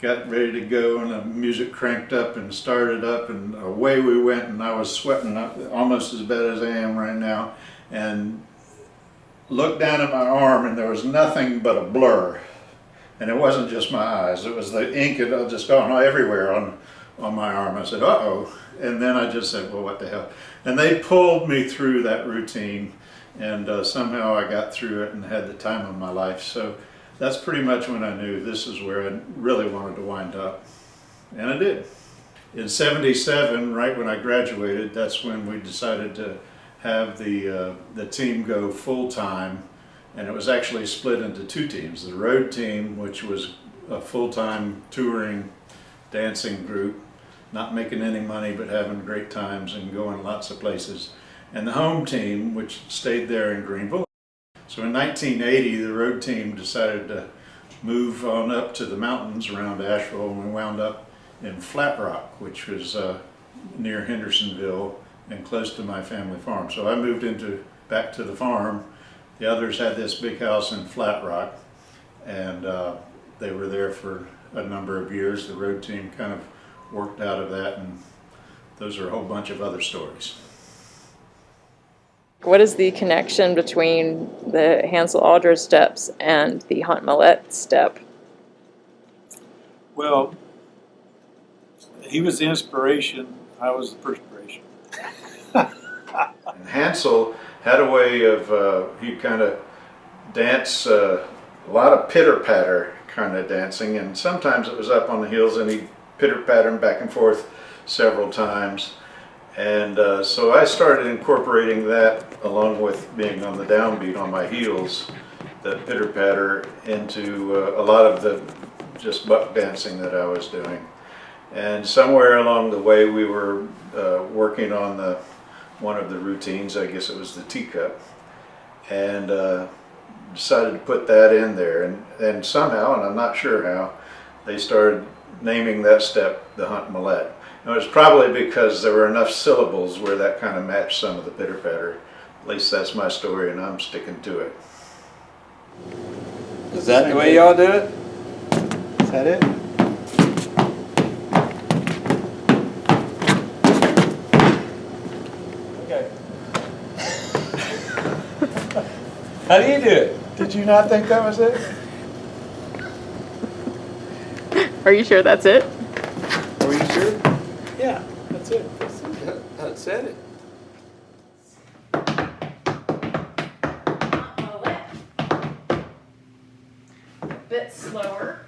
Speaker 7: got ready to go, and the music cranked up and started up, and away we went, and I was sweating up almost as bad as I am right now, and looked down at my arm, and there was nothing but a blur. And it wasn't just my eyes, it was the ink had just gone everywhere on my arm. I said, uh-oh. And then I just said, well, what the hell? And they pulled me through that routine, and somehow I got through it and had the time of my life. So that's pretty much when I knew this is where I really wanted to wind up. And I did. In '77, right when I graduated, that's when we decided to have the team go full-time. And it was actually split into 2 teams. The road team, which was a full-time touring dancing group, not making any money but having great times and going lots of places. And the home team, which stayed there in Greenville. So in 1980, the road team decided to move on up to the mountains around Asheville, and we wound up in Flat Rock, which was near Hendersonville and close to my family farm. So I moved back to the farm. The others had this big house in Flat Rock, and they were there for a number of years. The road team kind of worked out of that, and those are a whole bunch of other stories.
Speaker 4: What is the connection between the Hansel Aldridge steps and the Hunt Mallett step?
Speaker 7: Well, he was the inspiration, I was the perspiration. And Hansel had a way of, he'd kind of dance a lot of pitter-patter kind of dancing, and sometimes it was up on the heels and he'd pitter-patter back and forth several times. And so I started incorporating that along with being on the downbeat on my heels, the pitter-patter, into a lot of the just buck dancing that I was doing. And somewhere along the way we were working on one of the routines, I guess it was the teacup, and decided to put that in there. And somehow, and I'm not sure how, they started naming that step the Hunt Mallett. It was probably because there were enough syllables where that kind of matched some of the pitter-patter. At least that's my story, and I'm sticking to it.
Speaker 5: Is that the way y'all do it?
Speaker 7: Is that it?
Speaker 1: Okay. How do you do it?
Speaker 7: Did you not think that was it?
Speaker 4: Are you sure that's it?
Speaker 5: Are you sure?
Speaker 7: Yeah, that's it.
Speaker 5: I said it.
Speaker 10: A bit slower.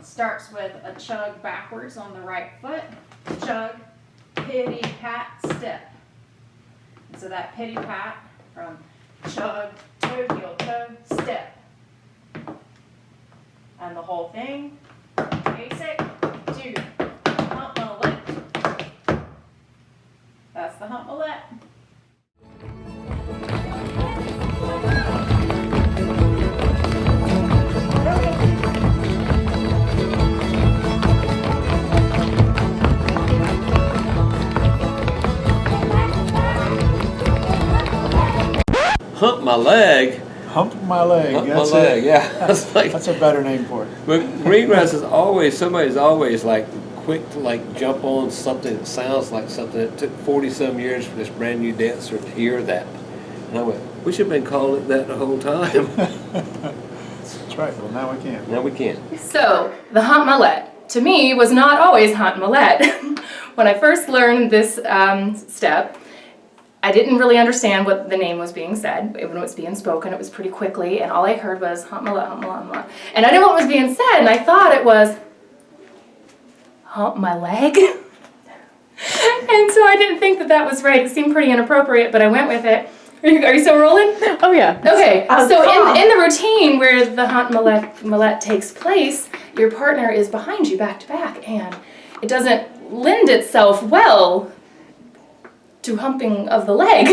Speaker 10: Starts with a chug backwards on the right foot. Chug, pitty, pat, step. And so that pitty pat from chug, toe, heel, toe, step. And the whole thing, basic, do Hunt Mallett. That's the Hunt Mallett.
Speaker 5: Hump my leg.
Speaker 7: Hump my leg.
Speaker 5: Hump
Speaker 7: That's
Speaker 5: my leg.
Speaker 7: it.
Speaker 5: Yeah, that's like
Speaker 7: That's a better name for it.
Speaker 5: But Green Grass is always, somebody's always like quick to like jump on something that sounds like something. It took 40-some years for this brand new dancer to hear that. And I went, we should have been calling it that the whole time.
Speaker 7: That's right. Well, now we can.
Speaker 5: Now we can.
Speaker 11: So, the Hunt Mallett, to me, was not always Hunt Mallett. When I first learned this step, I didn't really understand what the name was being said. When it was being spoken, it was pretty quickly, and all I heard was hump my leg, hump my leg, hump my leg. And I didn't know what was being said, and I thought it was hump my leg. And so I didn't think that that was right. It seemed pretty inappropriate, but I went with it. Are you still rolling?
Speaker 4: Oh yeah.
Speaker 11: Okay, so in the routine where the hunt Mallett takes place, your partner is behind you back to back, and it doesn't lend itself well to humping of the leg.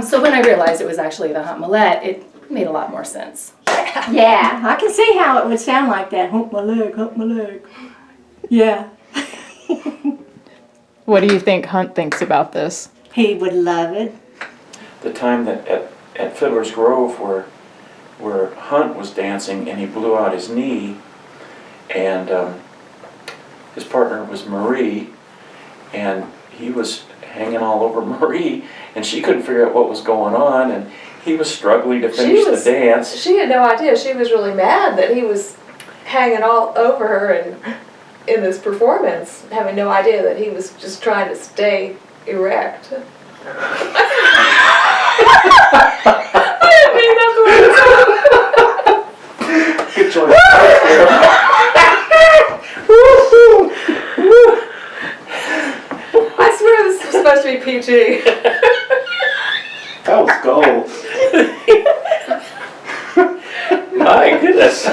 Speaker 11: So when I realized it was actually the hunt Mallett, it made a lot more sense.
Speaker 6: Yeah, I can see how it would sound like that. Hump my leg, hump my leg. Yeah.
Speaker 4: What do you think Hunt thinks about this?
Speaker 6: He would love it.
Speaker 13: The time that at Fiddler's Grove where Hunt was dancing and he blew out his knee, and his partner was Marie, and he was hanging all over Marie, and she couldn't figure out what was going on, and he was struggling to finish the dance.
Speaker 18: She had no idea. She was really mad that he was hanging all over her and in this performance, having no idea that he was just trying to stay erect. I didn't mean that the way it sounded.
Speaker 13: Good choice.
Speaker 18: I swear this was supposed to be PG.
Speaker 13: That was gold. My goodness.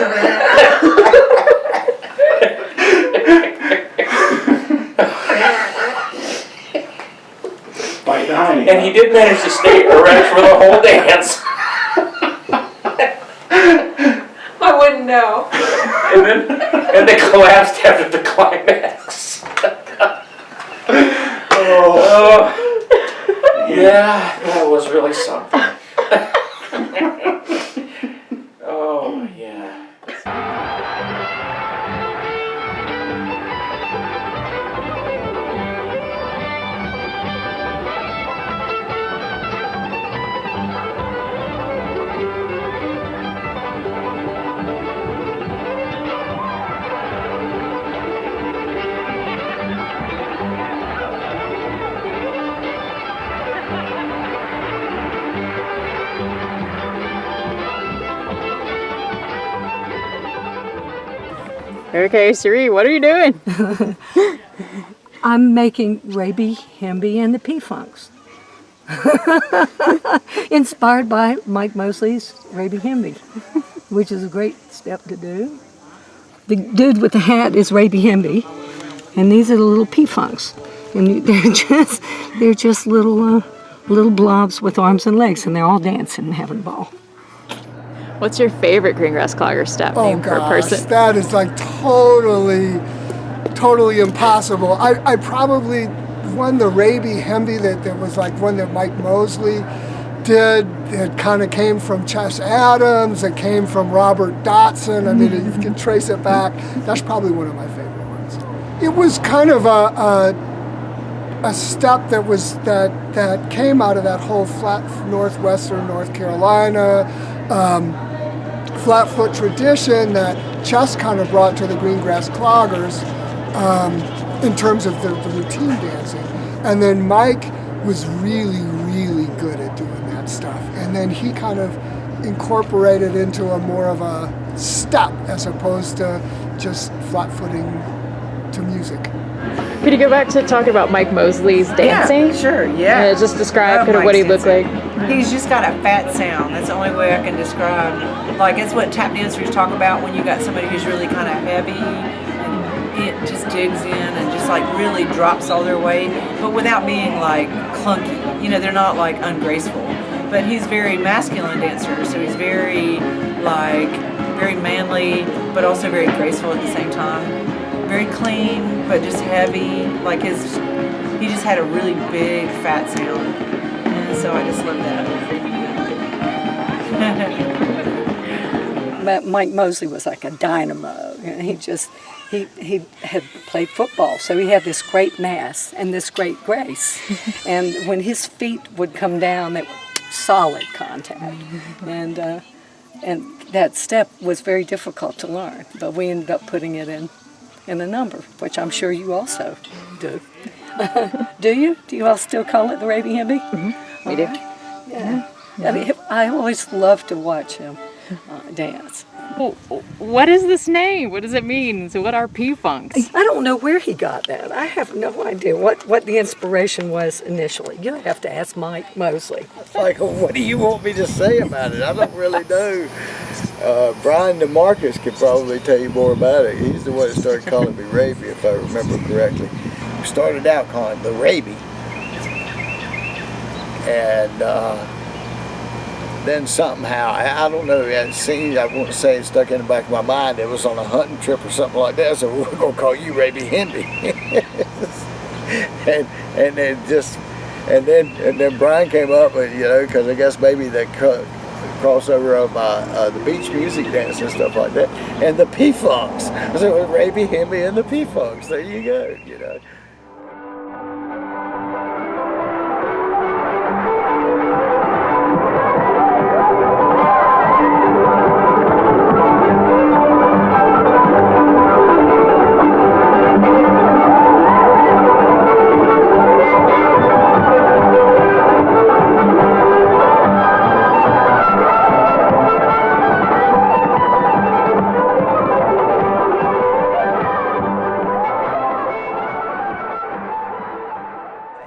Speaker 13: And he did manage to stay erect for the whole dance.
Speaker 18: I wouldn't know.
Speaker 13: And they collapsed after the climax. Oh, yeah, that was really something. Oh, yeah.
Speaker 4: Okay, Siri, what are you doing?
Speaker 6: I'm making Rabie Hemby and the P-Funks. Inspired by Mike Mosley's Rabie Hemby, which is a great step to do. The dude with the hat is Rabie Hemby, and these are the little P-Funks. And they're just little blobs with arms and legs, and they're all dancing and having a ball.
Speaker 4: What's your favorite Green Grass Clogger step name for a person?
Speaker 3: That is like totally impossible. I probably won the Rabie Hemby that was like one that Mike Mosley did. It kind of came from Chess Adams. It came from Robert Dotson. I mean, you can trace it back. That's probably one of my favorite ones. It was kind of a step that came out of that whole flat northwestern North Carolina flat foot tradition that Chess kind of brought to the Green Grass Cloggers in terms of the routine dancing. And then Mike was really, really good at doing that stuff. And then he kind of incorporated into a more of a step as opposed to just flat footing to music.
Speaker 4: Could you go back to talking about Mike Mosley's dancing?
Speaker 16: Yeah, sure, yeah.
Speaker 4: Just describe kind of what he looked like.
Speaker 16: He's just got a fat sound. That's the only way I can describe. Like, it's what tap dancers talk about when you got somebody who's really kind of heavy and it just digs in and just like really drops all their weight, but without being like clunky. You know, they're not like ungraceful. But he's very masculine dancer, so he's very manly, but also very graceful at the same time. Very clean, but just heavy. Like he just had a really big fat sound, and so I just love that.
Speaker 6: Mike Mosley was like a dynamo, and he had played football, so he had this great mass and this great grace. And when his feet would come down, they were solid contact, and that step was very difficult to learn, but we ended up putting it in a number, which I'm sure you also do.
Speaker 2: Do you? Do you all still call it the Rabie Hemby?
Speaker 4: We do.
Speaker 2: Yeah. I mean, I always love to watch him dance.
Speaker 4: Well, what is this name? What does it mean? So what are P-Funks?
Speaker 2: I don't know where he got that. I have no idea what the inspiration was initially. You'll have to ask Mike Mosley.
Speaker 21: It's like, what do you want me to say about it? I don't really know. Brian DeMarcus could probably tell you more about it. He's the one that started calling me Rabie, if I remember correctly. We started out calling it the Rabie. And then somehow, I don't know, it seemed, I wouldn't say it stuck in the back of my mind, it was on a hunting trip or something like that, so we're going to call you Rabie Hemby. and then Brian came up with, you know, because I guess maybe the crossover of the beach music dance and stuff like that, and the P-Funks. So it was Rabie Hemby and the P-Funks. There you go, you know.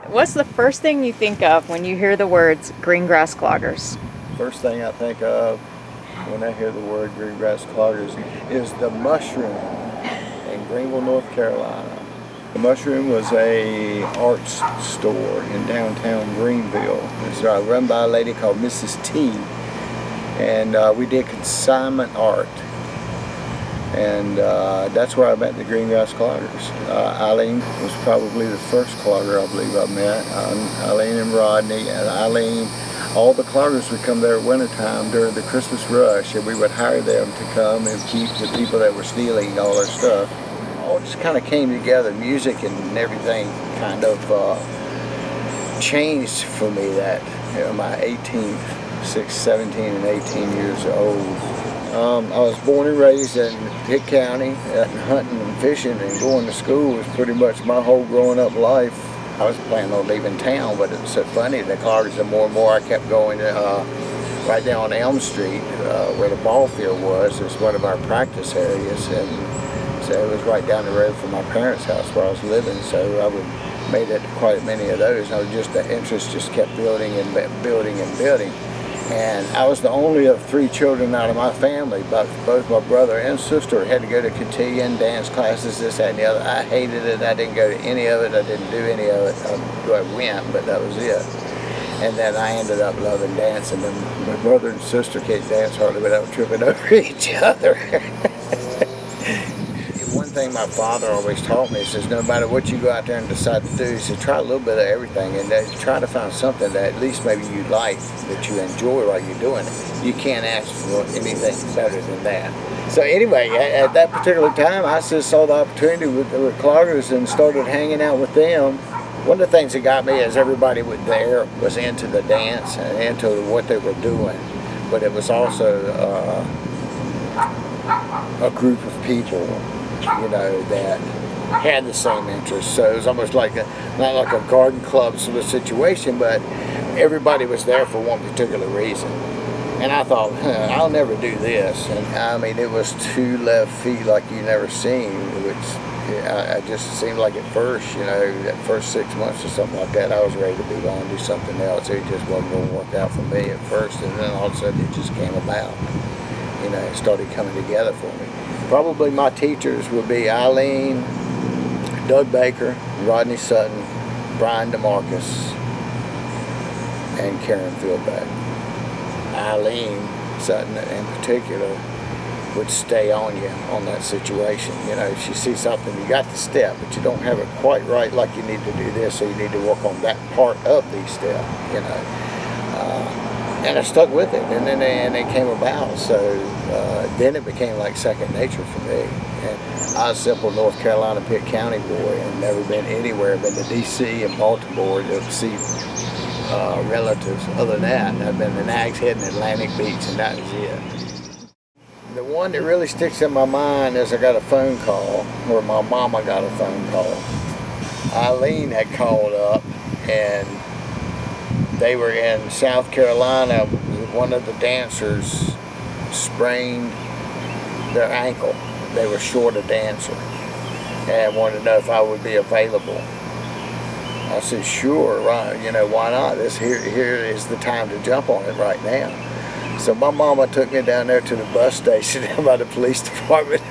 Speaker 4: What's the first thing you think of when you hear the words Green Grass Cloggers?
Speaker 21: First thing I think of when I hear the word Green Grass Cloggers is the Mushroom in Greenville, North Carolina. The Mushroom was a arts store in downtown Greenville. It's run by a lady called Mrs. T. And we did consignment art. And that's where I met the Green Grass Cloggers. Eileen was probably the first clogger I believe I met. Eileen and Rodney and Eileen. All the cloggers would come there at wintertime during the Christmas rush, and we would hire them to come and keep the people that were stealing all their stuff. All just kind of came together. Music and everything kind of changed for me that, you know, my 17 and 18 years old. I was born and raised in Pitt County, and hunting and fishing and going to school was pretty much my whole growing up life. I was planning on leaving town, but it was so funny, the cloggers, the more and more I kept going right down on Elm Street, where the ball field was. It was one of our practice areas, and so it was right down the road from my parents' house where I was living, so I would made it quite many of those. And the interest just kept building and building and building. And I was the only of 3 children out of my family, but both my brother and sister had to go to cotillion, dance classes, this, that, and the other. I hated it. I didn't go to any of it. I didn't do any of it. I went, but that was it. And then I ended up loving dancing. And my brother and sister can't dance hardly without tripping over each other. One thing my father always taught me, he says, no matter what you go out there and decide to do, he said, try a little bit of everything and try to find something that at least maybe you like, that you enjoy while you're doing it. You can't ask for anything better than that. So anyway, at that particular time, I just saw the opportunity with cloggers and started hanging out with them. One of the things that got me is everybody there was into the dance and into what they were doing, but it was also a group of people, you know, that had the same interests. So it was almost like not like a garden club sort of situation, but everybody was there for one particular reason. And I thought, I'll never do this. And I mean, it was 2 left feet like you never seen, which I just seemed like at first, you know, that first 6 months or something like that, I was ready to move on and do something else. It just wasn't going to work out for me at first, and then all of a sudden it just came about. You know, it started coming together for me. Probably my teachers would be Eileen, Doug Baker, Rodney Sutton, Brian DeMarcus, and Karen Fieldback. Eileen Sutton in particular would stay on you on that situation. You know, if she sees something, you got the step, but you don't have it quite right, like you need to do this, so you need to work on that part of the step, you know. And I stuck with it, and then it came about, so then it became like second nature for me. And I was a simple North Carolina Pitt County boy and never been anywhere. I've been to D.C. and Baltimore to see relatives. Other than that, I've been to Nags Head and Atlantic Beach, and that was it. The one that really sticks in my mind is I got a phone call, or my mama got a phone call. Eileen had called up, and they were in South Carolina. One of the dancers sprained their ankle. They were short a dancer and wanted to know if I would be available. I said, sure, right, you know, why not? Here is the time to jump on it right now. So my mama took me down there to the bus station down by the police department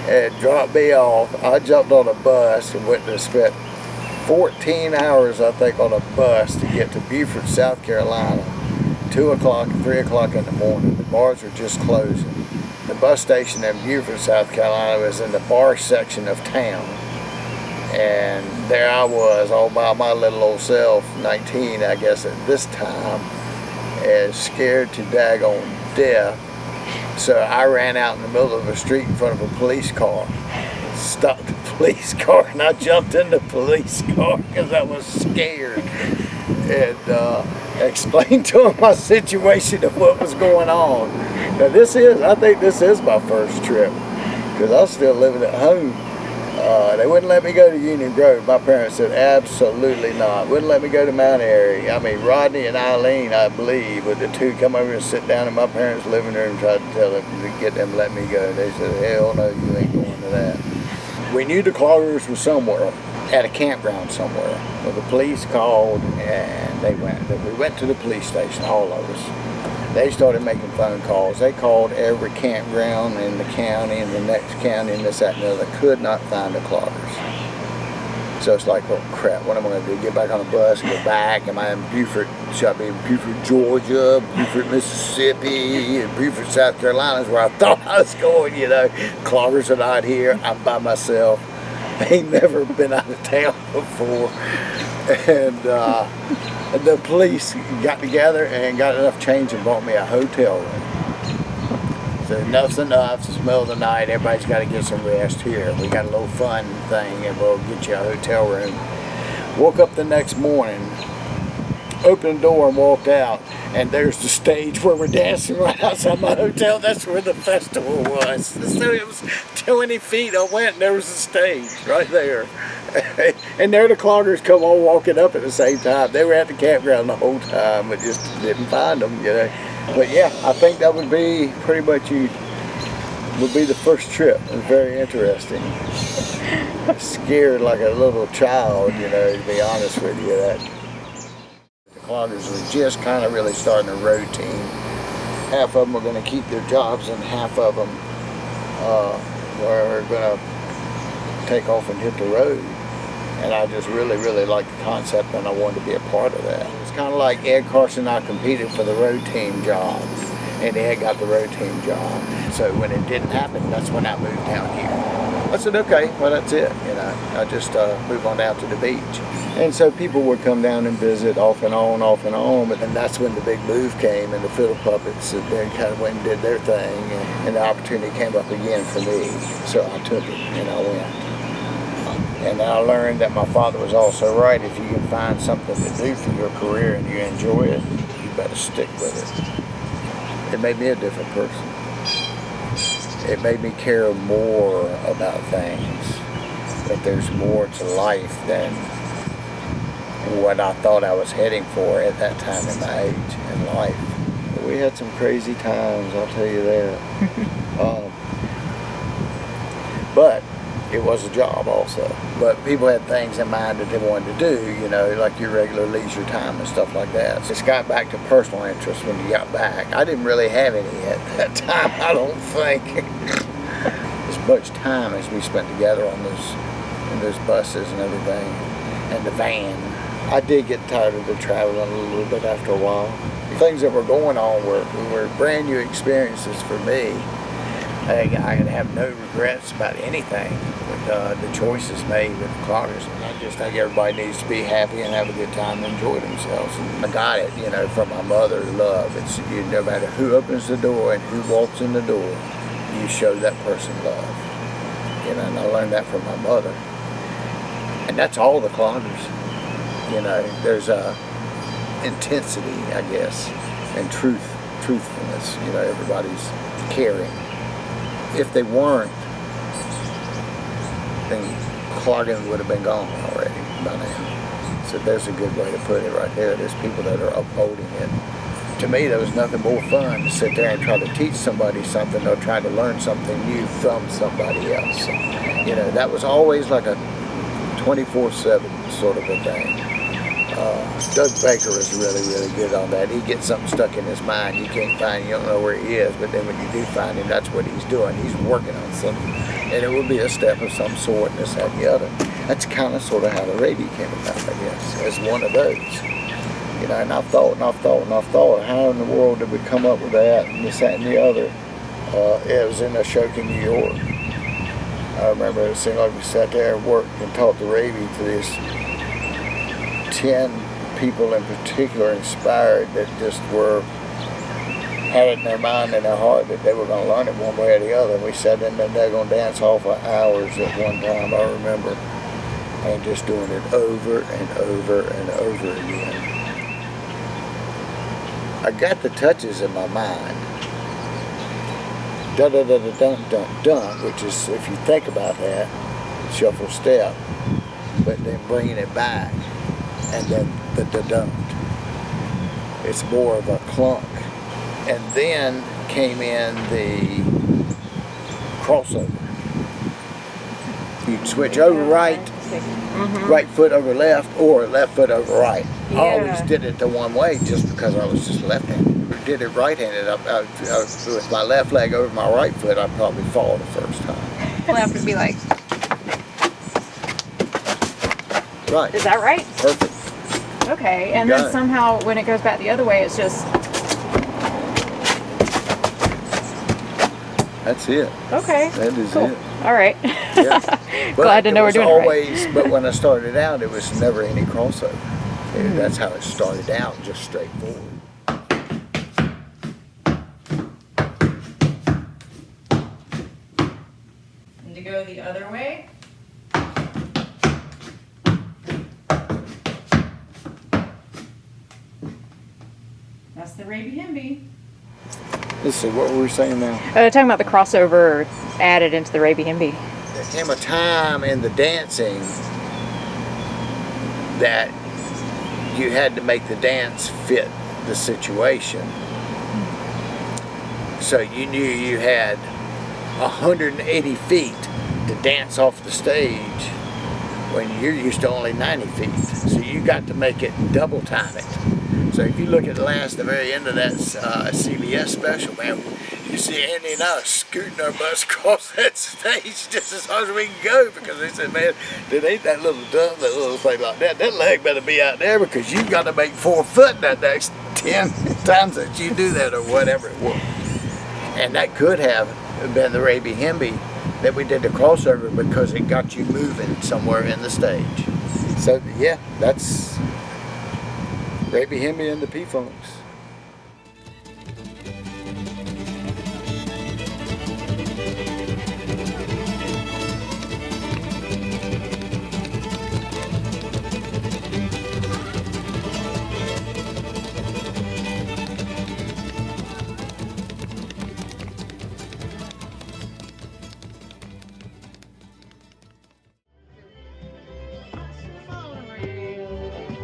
Speaker 21: and dropped me off. I jumped on a bus and went to spend 14 hours, I think, on a bus to get to Beaufort, South Carolina, 2 o'clock, 3 o'clock in the morning. The bars were just closing. The bus station in Beaufort, South Carolina was in the bar section of town. And there I was, all by my little old self, 19, I guess, at this time, and scared to daggone death. So I ran out in the middle of the street in front of a police car, stopped the police car, and I jumped in the police car because I was scared, and explained to him my situation of what was going on. Now I think this is my first trip, because I was still living at home. They wouldn't let me go to Union Grove. My parents said absolutely not. Wouldn't let me go to Mount Airy. I mean, Rodney and Eileen, I believe, with the two come over and sit down in my parents' living room and tried to tell them to get them to let me go. They said, hell no, you ain't going to that. We knew the Cloggers were somewhere, at a campground somewhere. Well, the police called and we went to the police station, all of us. They started making phone calls. They called every campground in the county and the next county and this, that, and the other. Could not find the Cloggers. So it's like, oh crap, what am I going to do? Get back on a bus and go back? Am I in Beaufort? Should I be in Beaufort, Georgia, Beaufort, Mississippi, and Beaufort, South Carolina is where I thought I was going, you know. Cloggers are not here. I'm by myself. Ain't never been out of town before. And the police got together and got enough change and bought me a hotel room. So enough's enough. It's the middle of the night. Everybody's got to get some rest here. We got a little fun thing, and we'll get you a hotel room. Woke up the next morning, opened the door and walked out, and there's the stage where we're dancing right outside my hotel. That's where the festival was. So it was 20 feet I went, and there was the stage right there. And there the Cloggers come on walking up at the same time. They were at the campground the whole time, but just didn't find them, you know. But yeah, I think that would be pretty much would be the first trip. It was very interesting. Scared like a little child, you know, to be honest with you. The Cloggers were just kind of really starting a road team. Half of them were going to keep their jobs, and half of them were going to take off and hit the road. And I just really, really liked the concept, and I wanted to be a part of that. It's kind of like Ed Carson and I competed for the road team job, and Ed got the road team job. So when it didn't happen, that's when I moved down here. I said, okay, well that's it, you know. I just moved on down to the beach. And so people would come down and visit off and on, but then that's when the big move came, and the fiddle puppets then kind of went and did their thing, and the opportunity came up again for me. So I took it, and I went. And I learned that my father was also right. If you can find something to do for your career and you enjoy it, you better stick with it. It made me a different person. It made me care more about things, that there's more to life than what I thought I was heading for at that time in my age in life. But we had some crazy times, I'll tell you that. But it was a job also. But people had things in mind that they wanted to do, you know, like your regular leisure time and stuff like that. So it's got back to personal interest when you got back. I didn't really have any at that time, I don't think. As much time as we spent together on those buses and everything, and the van. I did get tired of the traveling a little bit after a while. The things that were going on were brand new experiences for me. I can have no regrets about anything with the choices made with the Cloggers. I just think everybody needs to be happy and have a good time and enjoy themselves. And I got it, you know, from my mother, love. It's no matter who opens the door and who walks in the door, you show that person love. You know, and I learned that from my mother. And that's all the Cloggers. You know, there's a intensity, I guess, and truthfulness. You know, everybody's caring. If they weren't, then clogging would have been gone already by now. So there's a good way to put it right there. There's people that are upholding it. To me, there was nothing more fun to sit there and try to teach somebody something or try to learn something new from somebody else. You know, that was always like a 24/7 sort of a thing. Doug Baker is really, really good on that. He gets something stuck in his mind you can't find, you don't know where he is, but then when you do find him, that's what he's doing. He's working on something, and it would be a step of some sort, and this, that, and the other. That's kind of sort of how the Rabie came about, I guess, as one of those. You know, and I've thought, how in the world did we come up with that, and this, that, and the other? It was in Ashoka, New York. I remember it seemed like we sat there and worked and taught the Rabie to this 10 people in particular inspired that just had it in their mind and their heart that they were going to learn it one way or the other. And we sat in there, they're going to dance hall for hours at one time, I remember, and just doing it over and over and over again. I got the touches in my mind. Da da da da dun dun dun, which is, if you think about that, shuffle step, but then bringing it back, and then the da dun. It's more of a clunk. And then came in the crossover. You'd switch over right, right foot over left, or left foot over right. I always did it the one way just because I was just left-handed. Did it right-handed, with my left leg over my right foot, I'd probably fall the first time.
Speaker 4: We'll have to be like,
Speaker 21: right.
Speaker 4: Is that right?
Speaker 21: Perfect.
Speaker 4: Okay, and then somehow when it goes back the other way, it's just.
Speaker 21: That's it.
Speaker 4: Okay.
Speaker 21: That is
Speaker 4: cool.
Speaker 21: it.
Speaker 4: All right.
Speaker 21: Yeah.
Speaker 4: Glad to know we're doing it right.
Speaker 21: But when I started out, it was never any crossover. That's how it started out, just straightforward.
Speaker 4: And to go the other way. That's the Rabie Hemby.
Speaker 21: Let's see, what were we saying now?
Speaker 4: Talking about the crossover added into the Rabie Hemby.
Speaker 21: There came a time in the dancing that you had to make the dance fit the situation. So you knew you had 180 feet to dance off the stage when you're used to only 90 feet. So you got to make it double time it. So if you look at the very end of that CBS special, man, you see Andy and I scooting our butts across that stage just as hard as we can go, because they said, man, it ain't that little thing like that. That leg better be out there, because you've got to make 4 foot that next 10 times that you do that, or whatever it was. And that could have been the Rabie Hemby that we did the crossover, because it got you moving somewhere in the stage. So yeah, that's Rabie Hemby and the P-Funks.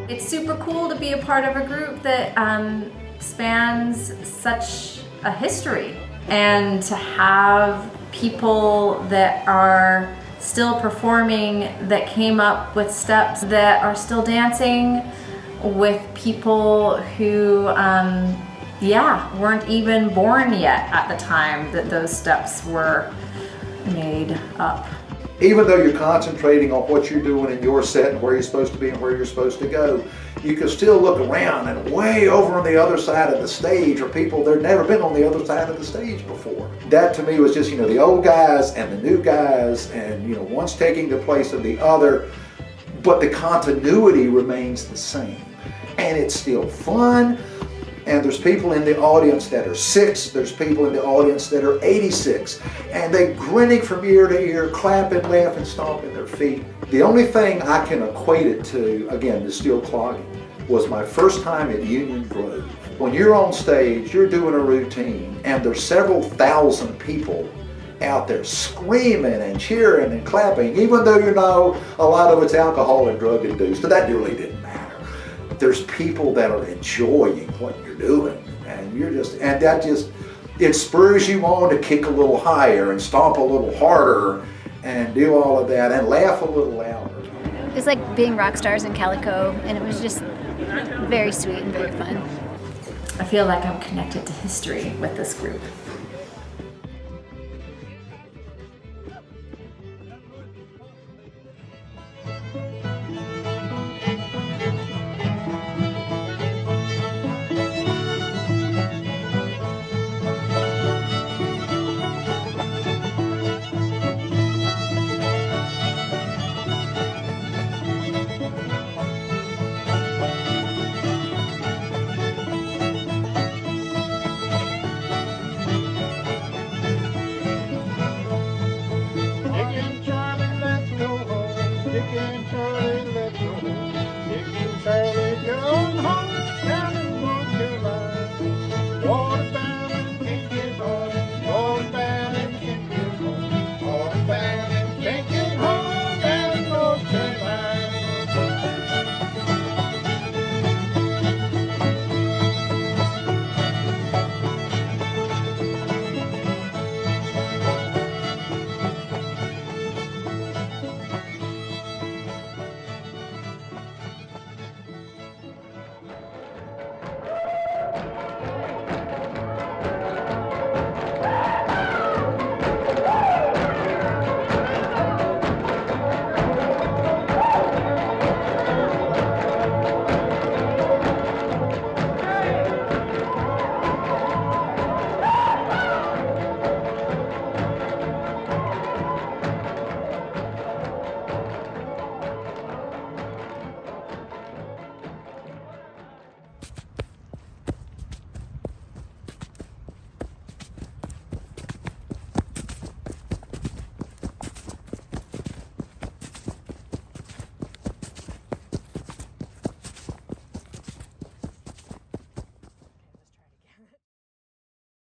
Speaker 10: It's super cool to be a part of a group that spans such a history, and to have people that are still performing, that came up with steps, that are still dancing with people who weren't even born yet at the time that those steps were made up.
Speaker 14: Even though you're concentrating on what you're doing in your set and where you're supposed to be and where you're supposed to go, you can still look around, and way over on the other side of the stage are people that have never been on the other side of the stage before. That to me was just, the old guys and the new guys, and one's taking the place of the other, but the continuity remains the same. And it's still fun. And there's people in the audience that are 6, there's people in the audience that are 86, and they grinning from ear to ear, clapping, laughing, stomping their feet. The only thing I can equate it to, again, the steel clogging, was my first time at Union Grove. When you're on stage, you're doing a routine, and there's several thousand people out there screaming and cheering and clapping, even though you know a lot of it's alcohol and drug induced, but that really didn't matter. There's people that are enjoying what you're doing, and it spurs you on to kick a little higher and stomp a little harder and do all of that and laugh a little louder.
Speaker 12: It was like being rock stars in Calico, and it was just very sweet and very fun.
Speaker 10: I feel like I'm connected to history with this group.
Speaker 15: Charlie, going home down in North Carolina. Water